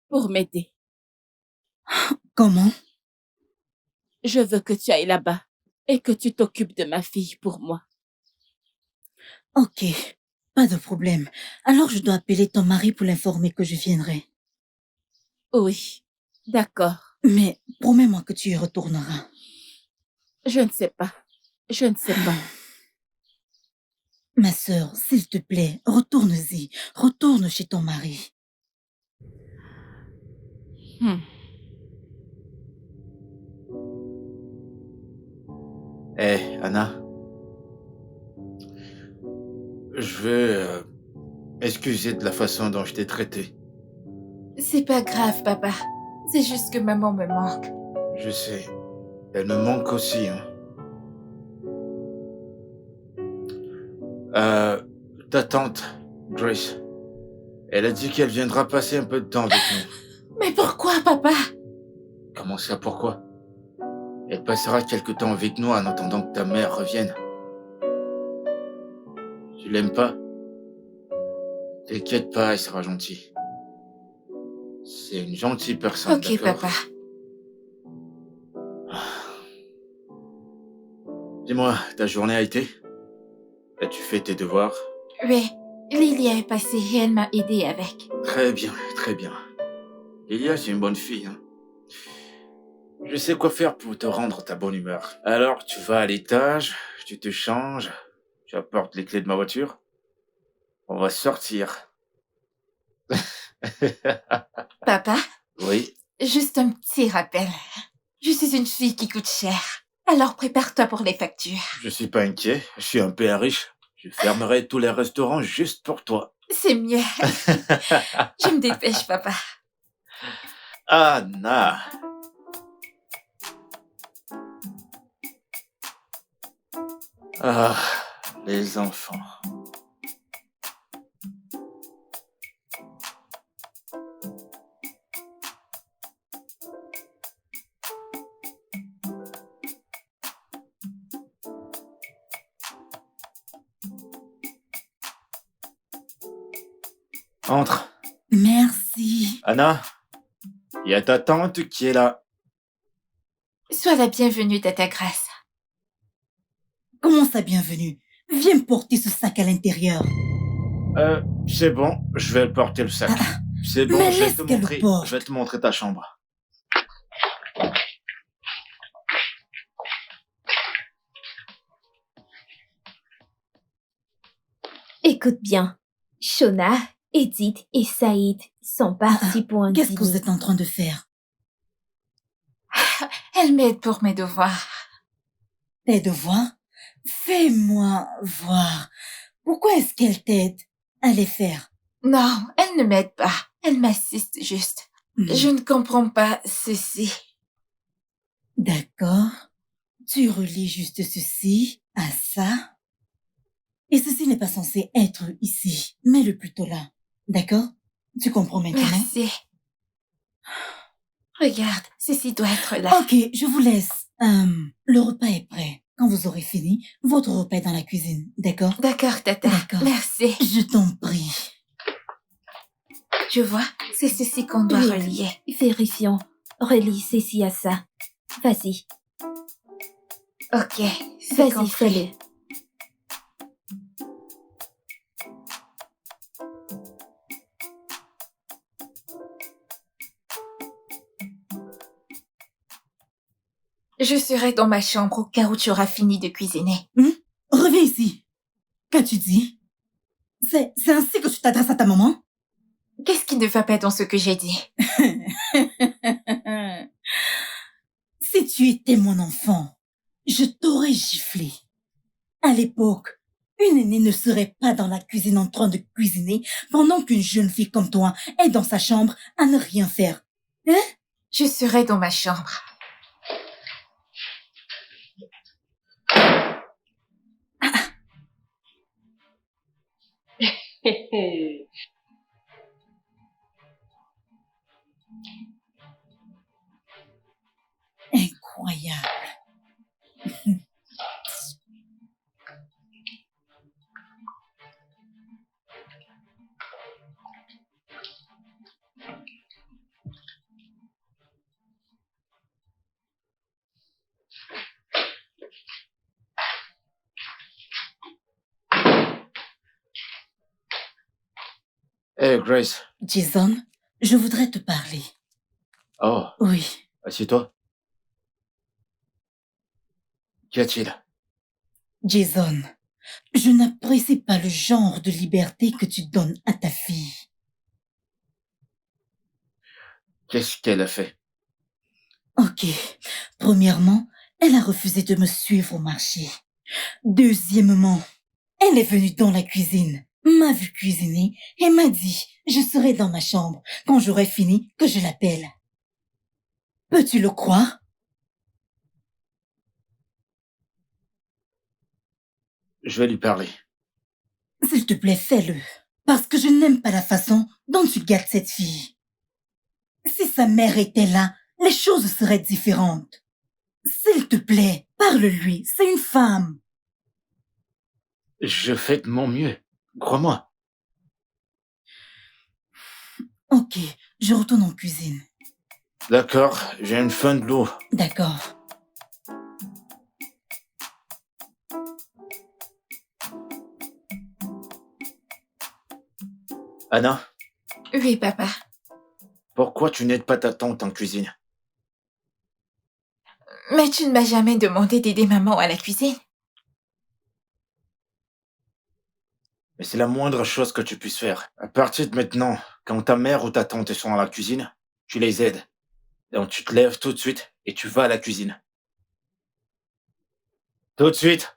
Pour m'aider. Comment? Je veux que tu ailles là-bas et que tu t'occupes de ma fille pour moi. Ok, pas de problème. Alors je dois appeler ton mari pour l'informer que je viendrai. Oui, d'accord. Mais promets-moi que tu y retourneras. Je ne sais pas. Je ne sais pas. Ma sœur, s'il te plaît, retourne-y. Retourne chez ton mari. Hé, Anna. Je veux excuser de la façon dont je t'ai traité. C'est pas grave, papa. C'est juste que maman me manque. Je sais. Elle me manque aussi, hein. Ta tante, Grace, elle a dit qu'elle viendra passer un peu de temps avec nous. Mais pourquoi, papa? Comment ça, pourquoi? Elle passera quelque temps avec nous en attendant que ta mère revienne. Tu l'aimes pas? T'inquiète pas, elle sera gentille. C'est une gentille personne, Ok, d'accord? papa. Dis-moi, ta journée a été? As-tu fait tes devoirs? Oui, Lilia est passée et elle m'a aidé avec. Très bien, très bien. Lilia, c'est une bonne fille, hein. Je sais quoi faire pour te rendre ta bonne humeur. Alors, tu vas à l'étage, tu te changes, tu apportes les clés de ma voiture. On va sortir. Papa, Oui, juste un petit rappel. Je suis une fille qui coûte cher. Alors prépare-toi pour les factures. je suis pas inquiet, je suis un peu riche. Je fermerai tous les restaurants juste pour toi. C'est mieux. Je me dépêche, papa. Anna. Ah, les enfants. Entre. Merci. Anna, il y a ta tante qui est là. Sois la bienvenue, Tata Grace. Comment ça, bienvenue? Viens porter ce sac à l'intérieur. C'est bon, je vais porter le sac. C'est bon, mais je vais laisse te qu'elle montrer. le porte. Je vais te montrer ta chambre. Écoute bien. Shona, Edith et Saïd sont partis pour un Qu'est-ce que vous dîner. êtes en train de faire? Elle m'aide pour mes devoirs. Tes devoirs? Fais-moi voir. Pourquoi est-ce qu'elle t'aide à les faire? Non, elle ne m'aide pas. Elle m'assiste juste. Je ne comprends pas ceci. D'accord. Tu relis juste ceci à ça. Et ceci n'est pas censé être ici. Mets-le plutôt là. D'accord? Tu comprends maintenant? Merci. Regarde, ceci doit être là. Ok, je vous laisse. Le repas est prêt. Quand vous aurez fini, votre repas est dans la cuisine. D'accord? D'accord, Tata. D'accord. Merci. Je t'en prie. Tu vois, c'est ceci qu'on doit Oui. relier. Vérifions. Relis ceci à ça. Vas-y, Ok, c'est vas-y, compris. fais-le. Je serai dans ma chambre au cas où tu auras fini de cuisiner. Reviens ici. Qu'as-tu dit? C'est ainsi que tu t'adresses à ta maman? Qu'est-ce qui ne va pas dans ce que j'ai dit? Si tu étais mon enfant, je t'aurais giflé. À l'époque, une aînée ne serait pas dans la cuisine en train de cuisiner pendant qu'une jeune fille comme toi est dans sa chambre à ne rien faire. Hein? Je serai dans ma chambre. Incroyable. Hey, Grace. Jason, je voudrais te parler. Oh, Oui. assieds-toi. Qu'y a-t-il? Jason, je n'apprécie pas le genre de liberté que tu donnes à ta fille. Qu'est-ce qu'elle a fait? Ok. Premièrement, elle a refusé de me suivre au marché. Deuxièmement, elle est venue dans la cuisine, m'a vu cuisiner et m'a dit je serai dans ma chambre quand j'aurai fini que je l'appelle. Peux-tu le croire? Je vais lui parler. S'il te plaît, fais-le. Parce que je n'aime pas la façon dont tu gâtes cette fille. Si sa mère était là, les choses seraient différentes. S'il te plaît, parle-lui, c'est une femme. Je fais de mon mieux. Crois-moi. Ok, je retourne en cuisine. D'accord, j'ai une faim de l'eau. D'accord. Anna, Oui, papa. pourquoi tu n'aides pas ta tante en cuisine? Mais tu ne m'as jamais demandé d'aider maman à la cuisine. Mais c'est la moindre chose que tu puisses faire. À partir de maintenant, quand ta mère ou ta tante sont à la cuisine, tu les aides. Donc tu te lèves tout de suite et tu vas à la cuisine. Tout de suite.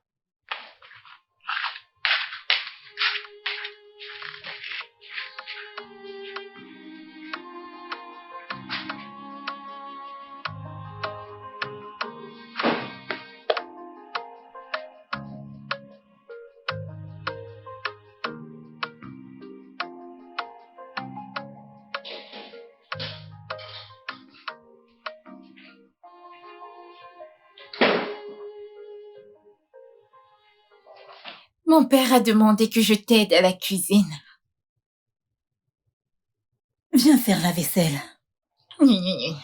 Mon père a demandé que je t'aide à la cuisine. faire la vaisselle. Gni, gni, gni.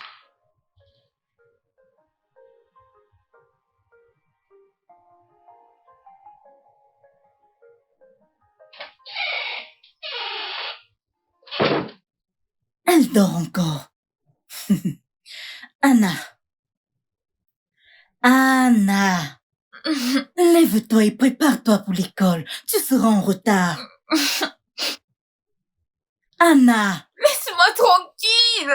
Elle dort encore. Anna. Anna. Lève-toi et prépare-toi pour l'école. Tu seras en retard. Anna. Laisse-moi tranquille.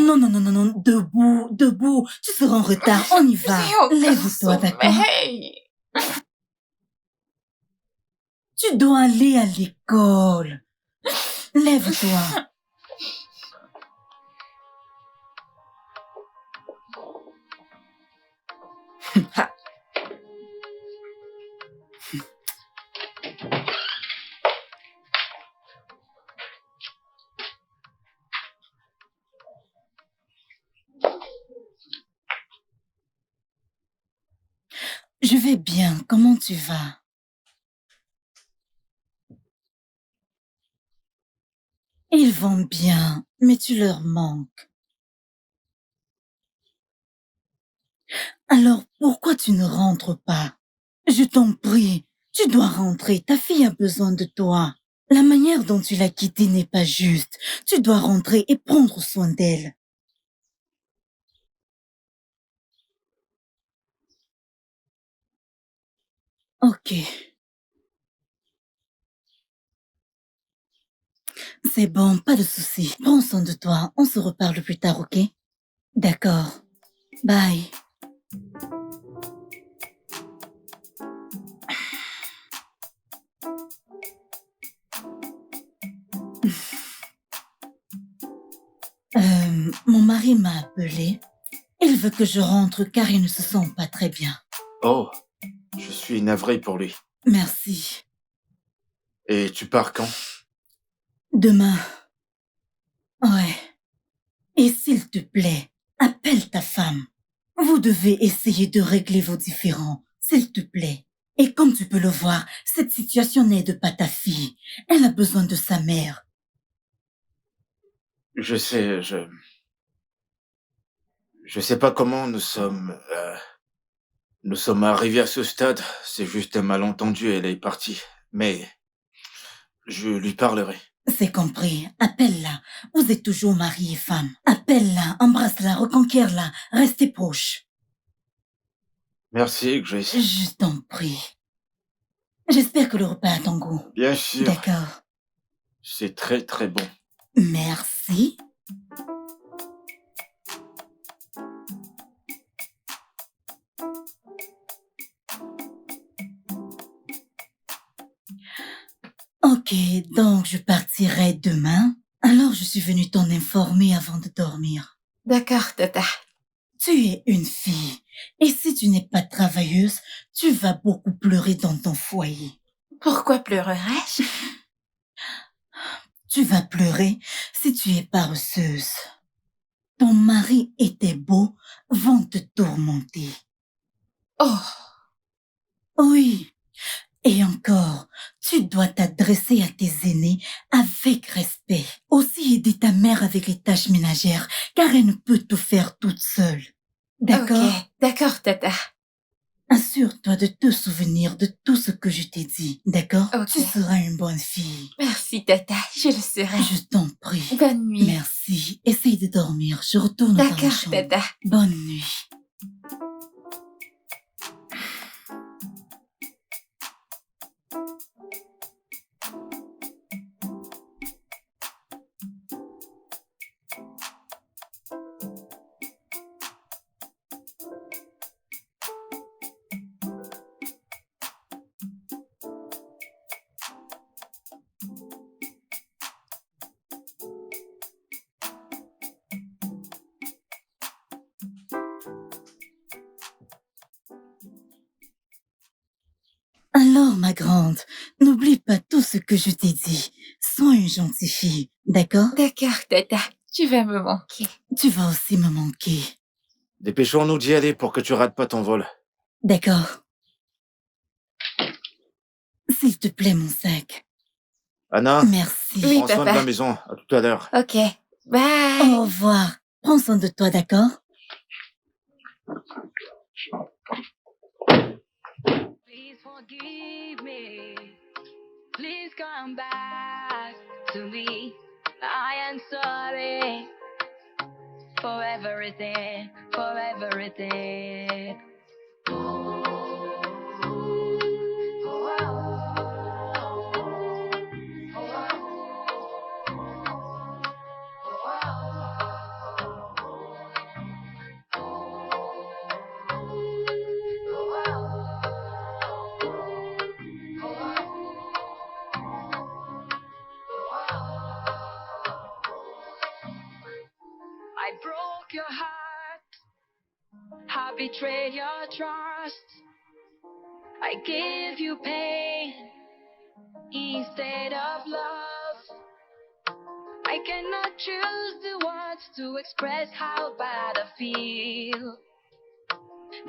Non, non, non, non, non. Debout, debout. Tu seras en retard. On y va. J'ai aucun Lève-toi, d'accord? sommeil. Tu dois aller à l'école. Lève-toi. Je vais bien. Comment tu vas? Ils vont bien, mais tu leur manques. Alors pourquoi tu ne rentres pas? Je t'en prie, tu dois rentrer. Ta fille a besoin de toi. La manière dont tu l'as quittée n'est pas juste. Tu dois rentrer et prendre soin d'elle. Ok. C'est bon, pas de souci. Prends soin de toi. On se reparle plus tard, ok? D'accord. Bye. Mon mari m'a appelé. Il veut que je rentre car il ne se sent pas très bien. Oh, je suis navré pour lui. Merci. Et tu pars quand? Demain. Ouais. Et s'il te plaît, appelle ta femme. Vous devez essayer de régler vos différends, s'il te plaît. Et comme tu peux le voir, cette situation n'aide pas ta fille. Elle a besoin de sa mère. Je sais, je sais pas comment nous sommes arrivés à ce stade. C'est juste un malentendu, elle est partie. Mais je lui parlerai. C'est compris. Appelle-la. Vous êtes toujours mari et femme. Appelle-la, embrasse-la, reconquiers-la. Restez proches. Merci, Grace. Je t'en prie. J'espère que le repas a ton goût. Bien sûr, D'accord. c'est très très bon. Merci. Ok, donc je partirai demain. Alors je suis venue t'en informer avant de dormir. D'accord, Tata. Tu es une fille. Et si tu n'es pas travailleuse, tu vas beaucoup pleurer dans ton foyer. Pourquoi pleurerais-je? Tu vas pleurer si tu es paresseuse. Ton mari et tes beaux vont te tourmenter. Oh, Oui. Et encore, tu dois t'adresser à tes aînés avec respect. Aussi aider ta mère avec les tâches ménagères, car elle ne peut tout faire toute seule. D'accord? ok. D'accord, Tata. Assure-toi de te souvenir de tout ce que je t'ai dit. D'accord? Ok. Tu seras une bonne fille. Merci, Tata. Je le serai. Je t'en prie. Bonne nuit. Merci. Essaye de dormir. Je retourne dans la D'accord, chambre. Tata. Bonne nuit. Alors, ma grande, n'oublie pas tout ce que je t'ai dit. Sois une gentille fille, d'accord? D'accord, Tata. Tu vas me manquer. Tu vas aussi me manquer. Dépêchons-nous d'y aller pour que tu rates pas ton vol. D'accord. S'il te plaît, mon sac. Anna, Merci. Oui, prends soin de papa. la maison. À tout à l'heure. Ok. Bye. Au revoir. Prends soin de toi, d'accord? Please forgive me. Please come back to me. I am sorry for everything, for everything. I broke your heart. I betrayed your trust. I gave you pain instead of love. I cannot choose the words to express how bad I feel.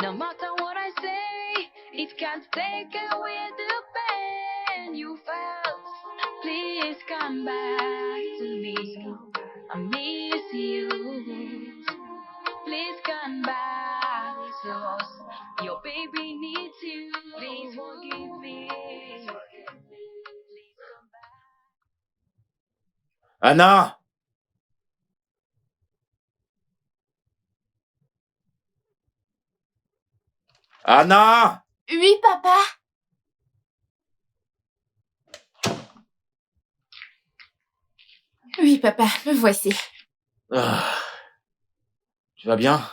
No matter what I say, it can't take away the pain you felt. Please come back to me. I miss you. Please come back to us. Your baby needs you. Please forgive me. Please come back. Anna! Anna! Oui, papa. Oui, papa, me voici. Ah, tu vas bien?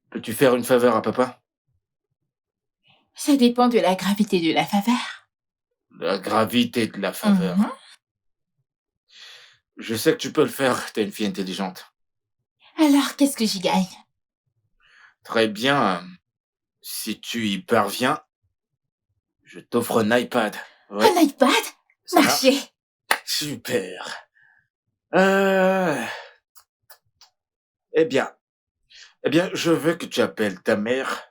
Peux-tu faire une faveur à papa? Ça dépend de la gravité de la faveur. La gravité de la faveur. Mhm. Je sais que tu peux le faire, t'es une fille intelligente. Alors, qu'est-ce que j'y gagne? Très bien. Si tu y parviens, je t'offre un iPad. Ouais, Un iPad? ça marche. Marché. Super. Euh... Eh bien, je veux que tu appelles ta mère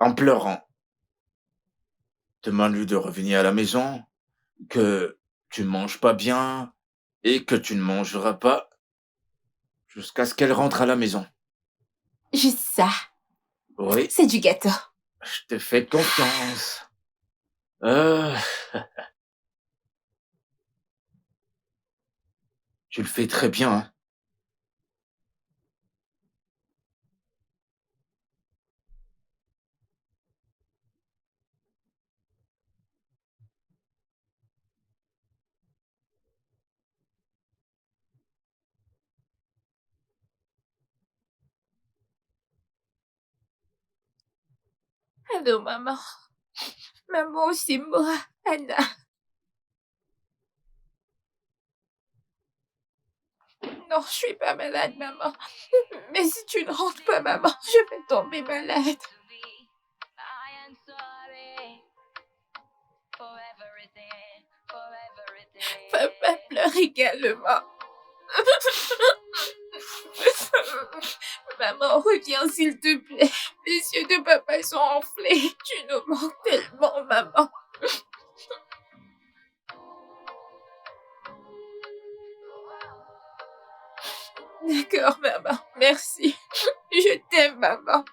en pleurant. Demande-lui de revenir à la maison, que tu manges pas bien et que tu ne mangeras pas jusqu'à ce qu'elle rentre à la maison. Juste ça. Oui, C'est du gâteau. je te fais confiance. Euh... Tu le fais très bien, hein. Allô, maman. Maman, c'est moi, Anna. Non, je suis pas malade, maman. Mais si tu ne rentres pas, maman, je vais tomber malade. I am sorry for everything, for everything. Papa pleure également. Maman, reviens s'il te plaît. Les yeux de papa sont enflés. Tu nous manques tellement, maman. D'accord, maman. Merci. Je t'aime, maman.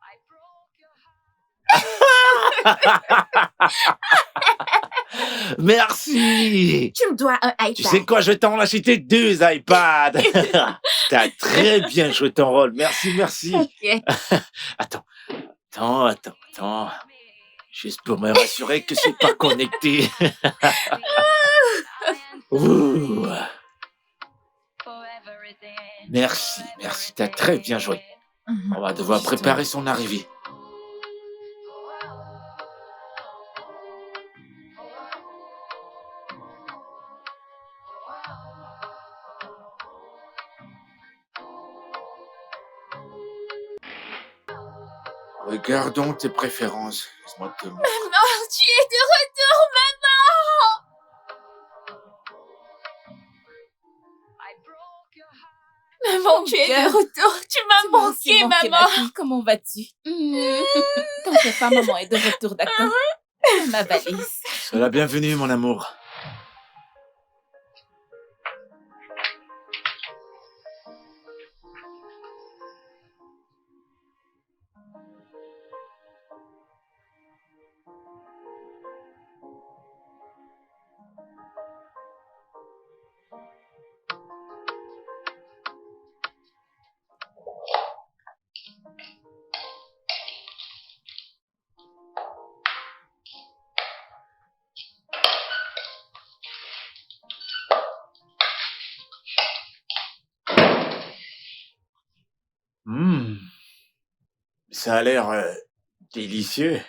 I broke your heart. Merci. Tu me dois un iPad. Tu sais quoi, je vais t'en acheter 2 iPads. T'as très bien joué ton rôle. Merci. Ok. Attends. Juste pour me rassurer que c'est pas connecté. Ouh. Merci. T'as très bien joué. On va devoir préparer son arrivée. Regardons tes préférences. Laisse-moi te montrer. Maman, tu es de retour, I broke your heart. Maman, tu es de cœur. retour. Tu m'as manqué, Ma maman. fille, comment vas-tu? T'en fais pas, maman est de retour, d'accord? Ma valise. Sois la bienvenue, mon amour. Mmh. Ça a l'air délicieux.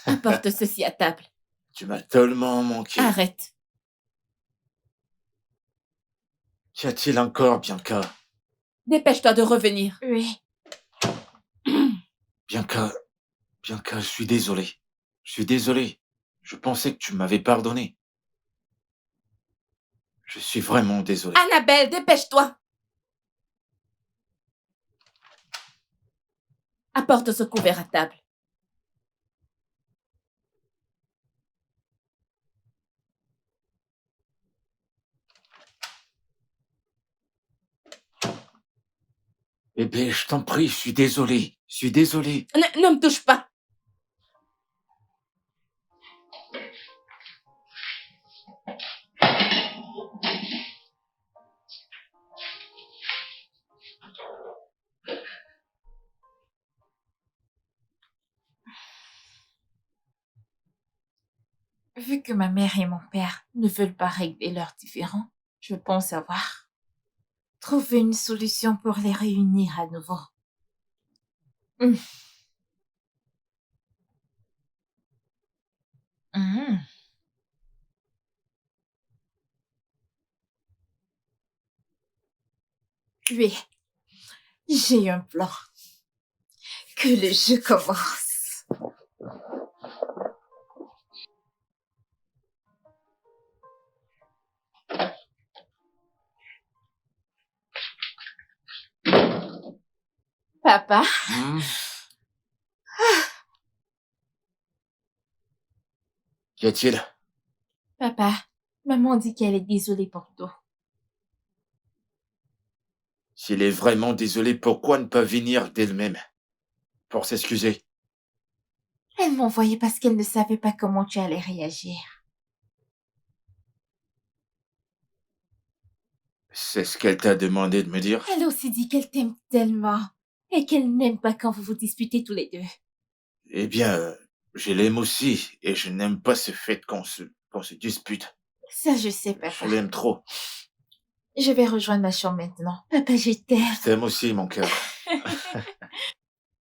Apporte ceci à table. Tu m'as tellement manqué. Arrête. Qu'y a-t-il encore, Bianca? Dépêche-toi de revenir. Oui. Bianca, je suis désolé. Je suis désolé. Je pensais que tu m'avais pardonné. Je suis vraiment désolé. Annabelle, dépêche-toi. Apporte ce couvert à table. Bébé, je t'en prie, je suis désolé. Je suis désolé. Ne me touche pas. Vu que ma mère et mon père ne veulent pas régler leurs différends, je pense avoir trouvé une solution pour les réunir à nouveau. Mmh. Mmh. Oui, j'ai un plan. Que le jeu commence. Papa, Hmm. Qu'y a-t-il? papa, maman dit qu'elle est désolée pour tout. S'il est vraiment désolé, pourquoi ne pas venir d'elle-même? Pour s'excuser. Elle m'envoyait parce qu'elle ne savait pas comment tu allais réagir. C'est ce qu'elle t'a demandé de me dire? Elle a aussi dit qu'elle t'aime tellement et qu'elle n'aime pas quand vous vous disputez tous les deux. Eh bien, je l'aime aussi, et je n'aime pas ce fait qu'on se dispute. Ça, je sais, papa. Je l'aime trop. Je vais rejoindre ma chambre maintenant. Papa, je t'aime. Je t'aime aussi, mon cœur.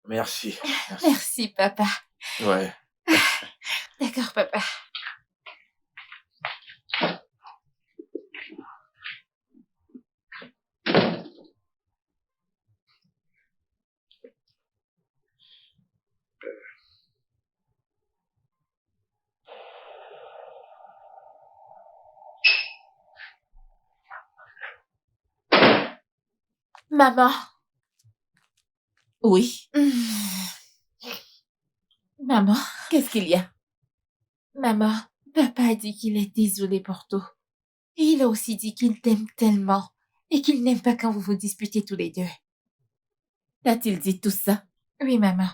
Merci. Merci. Merci, papa. Ouais. D'accord, papa. Maman. Oui. Maman. Qu'est-ce qu'il y a? Maman, papa a dit qu'il est désolé pour tout. Et il a aussi dit qu'il t'aime tellement et qu'il n'aime pas quand vous vous disputez tous les deux. T'a-t-il dit tout ça? Oui, maman.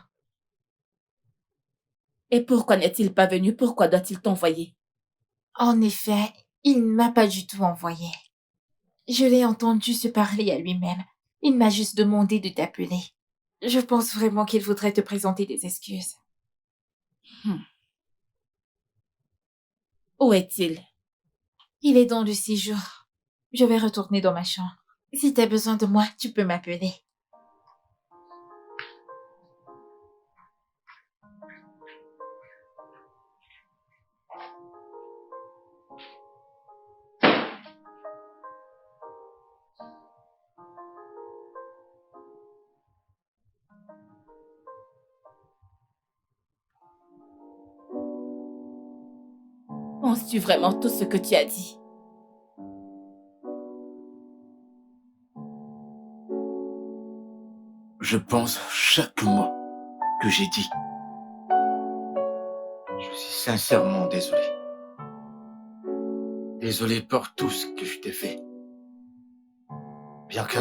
Et pourquoi n'est-il pas venu? Pourquoi doit-il t'envoyer? En effet, il ne m'a pas du tout envoyé. Je l'ai entendu se parler à lui-même. Il m'a juste demandé de t'appeler. Je pense vraiment qu'il voudrait te présenter des excuses. Où est-il? Il est dans le séjour. Je vais retourner dans ma chambre. Si t'as besoin de moi, tu peux m'appeler. Penses-tu vraiment tout ce que tu as dit? Je pense chaque mot que j'ai dit. Je suis sincèrement désolé. Désolé pour tout ce que je t'ai fait. Bianca,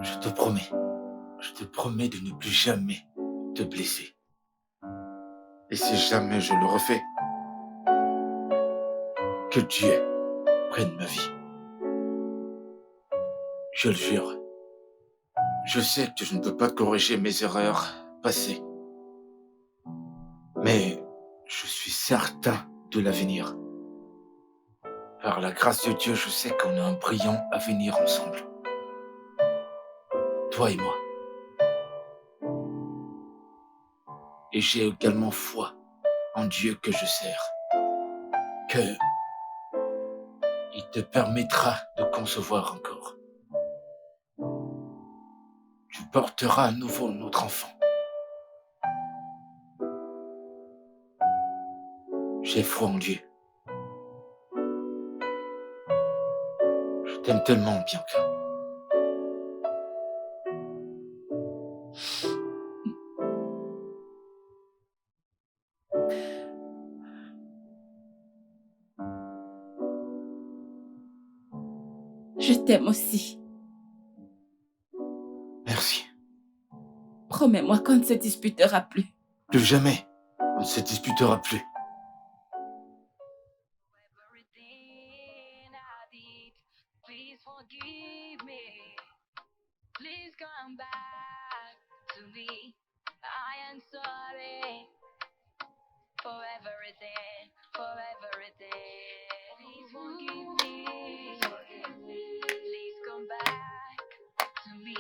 je te promets de ne plus jamais te blesser. Et si jamais je le refais, que Dieu prenne ma vie. Je le jure. Je sais que je ne peux pas corriger mes erreurs passées. Mais je suis certain de l'avenir. Par la grâce de Dieu, je sais qu'on a un brillant avenir ensemble. Toi et moi. Et j'ai également foi en Dieu que je sers. Que il te permettra de concevoir encore. Tu porteras à nouveau notre enfant. J'ai foi en Dieu. Je t'aime tellement, Bianca. Je t'aime aussi. Merci. Promets-moi qu'on ne se disputera plus. Plus jamais. On ne se disputera plus. Everything I did, please forgive me. Please come back to me. I am sorry for everything, for everything. Please forgive me. Please come back to me.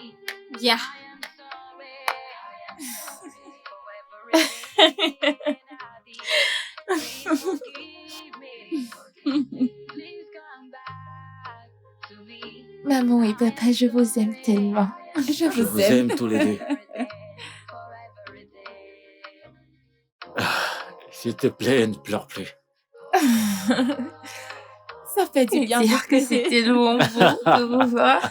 Bien. I am sorry for everything I did. Please forgive me. Please come back to me. Maman et papa, je vous aime tellement. Je Je vous vous aime. aime tous les deux. For everything. S'il te plaît, ne pleure plus. Ça fait du bien de Dire que pleurer. c'était lourd de vous voir.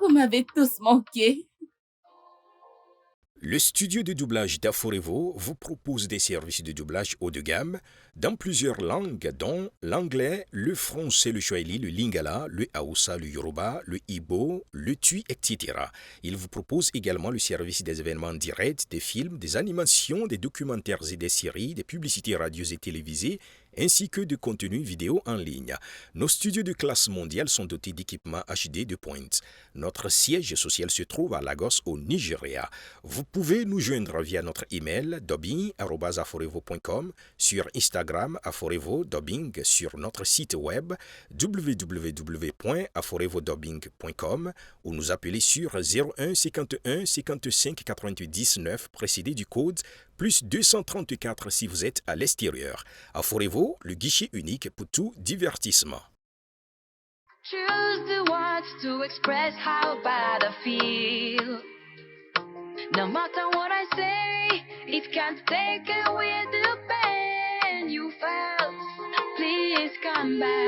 Vous m'avez tous manqué. Le studio de doublage d'Aforevo vous propose des services de doublage haut de gamme dans plusieurs langues, dont l'anglais, le français, le swahili, le lingala, le haoussa, le yoruba, le igbo, le tui, etc. Il vous propose également le service des événements directs, des films, des animations, des documentaires et des séries, des publicités radios et télévisées, ainsi que de contenus vidéo en ligne. Nos studios de classe mondiale sont dotés d'équipements HD de pointe. Notre siège social se trouve à Lagos, au Nigeria. Vous pouvez nous joindre via notre email dubbing@aforevo.com, sur Instagram Aforevo Dubbing, sur notre site web www.aforevodubbing.com ou nous appeler sur 01 51 55 99 précédé du code plus 234 si vous êtes à l'extérieur. Aforevo, le guichet unique pour tout divertissement. Choose the words to express how bad I feel. No matter what I say, it can't take away the pain you felt. Please come back.